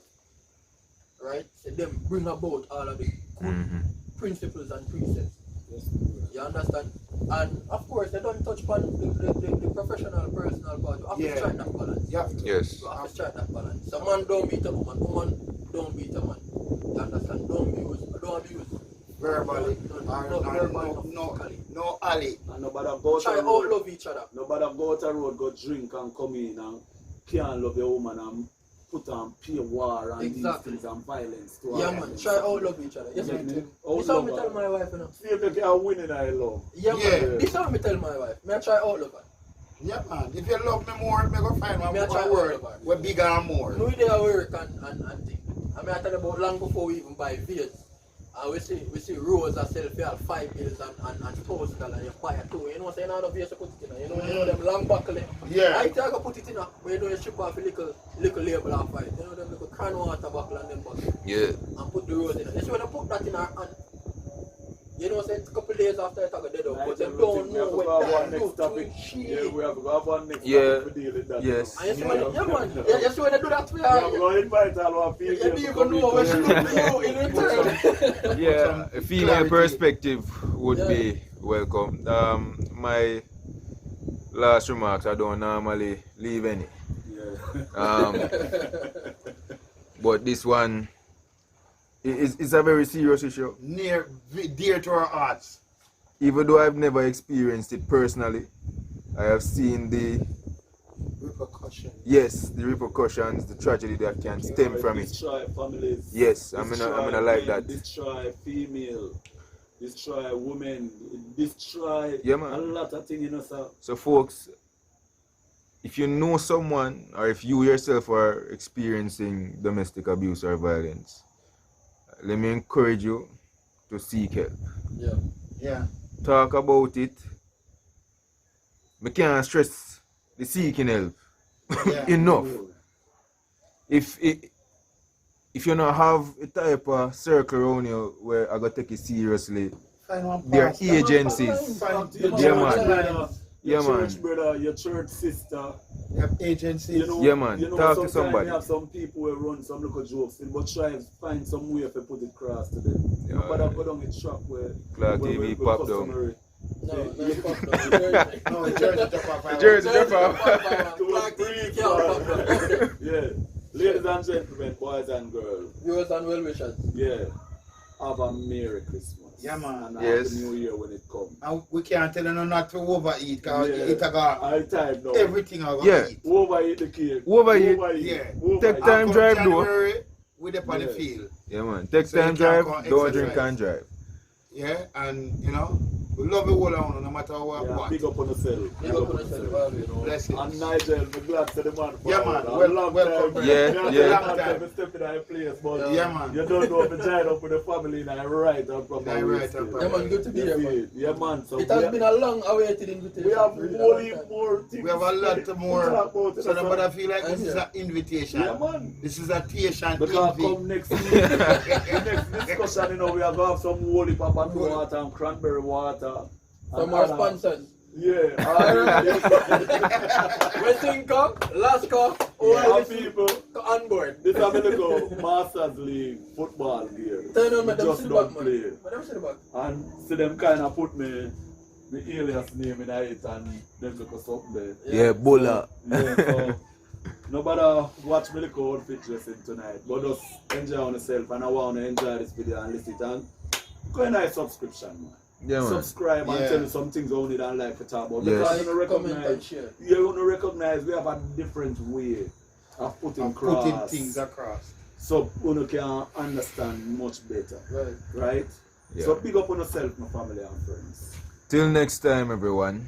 Speaker 4: right, so them bring about all of the good
Speaker 3: Mm-hmm.
Speaker 4: principles and precepts.
Speaker 2: Yes.
Speaker 4: You understand? And of course, they don't touch upon the professional, personal part. You have
Speaker 1: Yeah.
Speaker 4: to strike that balance.
Speaker 1: You have to.
Speaker 3: Yes.
Speaker 4: You have to strike that balance. A man don't beat a woman, woman don't beat a man. You understand? Don't abuse.
Speaker 1: Verbally.
Speaker 4: No, verbally,
Speaker 1: No
Speaker 4: physically.
Speaker 1: no alley.
Speaker 2: And nobody go
Speaker 4: Try
Speaker 2: to
Speaker 4: to
Speaker 2: road.
Speaker 4: love each other.
Speaker 2: Nobody go to road, go drink and come in and can't love your woman and put on pure war and
Speaker 4: Exactly.
Speaker 2: these things and violence to
Speaker 4: Yeah,
Speaker 2: her.
Speaker 4: man. Try to love each other. Yes,
Speaker 2: Yeah,
Speaker 4: man.
Speaker 2: man.
Speaker 4: This how me tell my wife, you know.
Speaker 2: See if you can win in I love.
Speaker 4: Yeah,
Speaker 1: Yeah.
Speaker 4: man. This how me tell my wife. Me I try all of her.
Speaker 1: Yeah, man. If you love me more, me go find
Speaker 4: Me a try
Speaker 1: one word.
Speaker 4: all over.
Speaker 1: We're bigger and more.
Speaker 4: We there work and thing. I mean I tell you about long before we even buy vase. And we see rose that sell for $5 bills and $1,000 you buy it too. You know what I'm saying? I don't vase to put it in. You know them long buckle.
Speaker 1: Yeah.
Speaker 4: I think I can put it in but you know you strip off a little label off it. You know them little can water buckle and them buckle.
Speaker 3: Yeah.
Speaker 4: And put the rose in it. You see when I put that in her hand, you know, say a couple of days after I talk dead out, but they don't know what that do to she.
Speaker 2: Yeah, we have to go have one next
Speaker 3: Yeah.
Speaker 2: topic to deal with that.
Speaker 3: Yes.
Speaker 2: now.
Speaker 4: And you see when, yeah man, you see when they do that to
Speaker 2: We have to
Speaker 4: her,
Speaker 2: go invite all our
Speaker 4: you
Speaker 2: females
Speaker 4: don't
Speaker 2: to
Speaker 4: even
Speaker 2: come
Speaker 4: know what she
Speaker 2: in.
Speaker 4: do in return.
Speaker 3: Yeah, a female
Speaker 1: clarity.
Speaker 3: perspective would
Speaker 4: Yeah.
Speaker 3: be welcome. My last remarks, I don't normally leave any.
Speaker 2: Yeah.
Speaker 3: But this one is a very serious issue.
Speaker 1: Dear to our hearts.
Speaker 3: Even though I've never experienced it personally, I have seen the repercussions, the tragedy that can stem from it.
Speaker 2: Destroy families.
Speaker 3: Yes, I'm gonna like
Speaker 2: men,
Speaker 3: that.
Speaker 2: Destroy female. Destroy women. Destroy
Speaker 3: Yeah, man.
Speaker 2: a lot of things, you know, sir.
Speaker 3: So folks, if you know someone or if you yourself are experiencing domestic abuse or violence, let me encourage you to seek help.
Speaker 4: Yeah.
Speaker 1: Yeah.
Speaker 3: Talk about it. I can't stress the seeking help
Speaker 1: Yeah.
Speaker 3: enough. If you don't have a type of circle around you where I gotta take it seriously,
Speaker 1: Find one
Speaker 3: there are
Speaker 1: pastor.
Speaker 3: agencies.
Speaker 1: Find
Speaker 2: Your
Speaker 3: Yeah,
Speaker 2: church
Speaker 3: man.
Speaker 2: brother,
Speaker 3: Yeah,
Speaker 2: your church
Speaker 3: man.
Speaker 2: brother, your church sister.
Speaker 1: They have agencies.
Speaker 2: You know,
Speaker 3: Yeah, man.
Speaker 2: You know,
Speaker 3: Talk to
Speaker 2: sometimes
Speaker 3: somebody.
Speaker 2: we have some people who run some little jokes, but try and find some way to put it across to them.
Speaker 3: Yeah,
Speaker 2: Nobody
Speaker 3: yeah.
Speaker 2: go down a trap where
Speaker 3: Clark
Speaker 2: where
Speaker 3: TV
Speaker 2: we
Speaker 3: pop down.
Speaker 2: customary.
Speaker 4: No,
Speaker 2: Yeah.
Speaker 4: no, fuck no. The jersey.
Speaker 1: No, the jersey jump off.
Speaker 3: The jersey jump off.
Speaker 4: Clark TV can't pop down.
Speaker 2: Yeah. Ladies and gentlemen, boys and girls,
Speaker 4: Viewers and well-wishers.
Speaker 2: yeah. Have a Merry Christmas.
Speaker 1: Yeah, man.
Speaker 2: And
Speaker 3: Yes.
Speaker 2: Happy New Year when it comes.
Speaker 1: And we can't tell you not to overeat because
Speaker 2: Yeah.
Speaker 1: it got
Speaker 2: I time now.
Speaker 1: everything I
Speaker 3: Yeah.
Speaker 1: eat.
Speaker 2: Overeat the cake.
Speaker 3: Overeat.
Speaker 1: Yeah.
Speaker 2: Overeat.
Speaker 3: Take time.
Speaker 1: And come
Speaker 3: drive, though.
Speaker 1: January, we up on the
Speaker 2: Yeah.
Speaker 1: field.
Speaker 3: Yeah, man. Take
Speaker 1: So you
Speaker 3: time
Speaker 1: can't
Speaker 3: drive,
Speaker 1: go and
Speaker 3: don't drink
Speaker 1: exercise.
Speaker 3: and drive.
Speaker 1: Yeah, and you know, we love it all around no matter what.
Speaker 2: Yeah,
Speaker 1: what.
Speaker 2: big up on yourself.
Speaker 4: Big up on yourself,
Speaker 2: you know.
Speaker 1: Blessings.
Speaker 2: And Nigel, we're glad to the man.
Speaker 1: Yeah, man.
Speaker 2: Long
Speaker 1: Welcome.
Speaker 2: time.
Speaker 3: Yeah, yeah.
Speaker 2: Long time to step in our place, but
Speaker 1: Yeah, man.
Speaker 2: you don't know if you join up with the family in a right and proper
Speaker 1: Yeah,
Speaker 2: way
Speaker 1: right
Speaker 2: still.
Speaker 1: and proper.
Speaker 4: Yeah, man, good to be
Speaker 2: You
Speaker 4: here,
Speaker 2: see
Speaker 4: man.
Speaker 2: it? Yeah, man. So
Speaker 4: It has been a long awaited invitation.
Speaker 2: we have
Speaker 4: Really,
Speaker 2: only
Speaker 4: a long time.
Speaker 2: more things.
Speaker 1: We have a lot
Speaker 2: to
Speaker 1: more.
Speaker 2: talk about.
Speaker 1: So nobody feel like this is
Speaker 4: Yeah.
Speaker 1: an invitation.
Speaker 2: Yeah, man.
Speaker 1: This is a tation.
Speaker 2: Because
Speaker 1: invite.
Speaker 2: come next week, next discussion, you know, we are going to have some holy papa water and cranberry water.
Speaker 4: Some
Speaker 2: and
Speaker 4: more
Speaker 2: other-
Speaker 4: sponsors.
Speaker 2: Yeah.
Speaker 4: We think up, last cup,
Speaker 2: Yeah,
Speaker 4: all
Speaker 2: people.
Speaker 4: on board.
Speaker 2: This is a little Masters League football game.
Speaker 4: Turn on,
Speaker 2: We
Speaker 4: madam,
Speaker 2: just
Speaker 4: sit back,
Speaker 2: don't
Speaker 4: man.
Speaker 2: play.
Speaker 4: Madam, sit back.
Speaker 2: And see them kind of put me alias name in it and them look us up there.
Speaker 3: Yeah, Bola.
Speaker 2: Yeah, so nobody watch me look outfit dressing tonight, but just enjoy on yourself and I want to enjoy this video and listen and go a nice subscription, man.
Speaker 3: Yeah, man.
Speaker 2: Subscribe and
Speaker 1: Yeah.
Speaker 2: tell you some things only don't like to talk about.
Speaker 3: Yes.
Speaker 2: Because you
Speaker 4: Like, comment and
Speaker 2: recognize,
Speaker 4: share.
Speaker 2: you're going to recognize we have a different way of putting
Speaker 1: Of
Speaker 2: cross.
Speaker 1: putting things across.
Speaker 2: So you can understand much better,
Speaker 4: Right.
Speaker 2: right?
Speaker 3: Yeah.
Speaker 2: So big up on yourself, my family and friends.
Speaker 3: Till next time, everyone.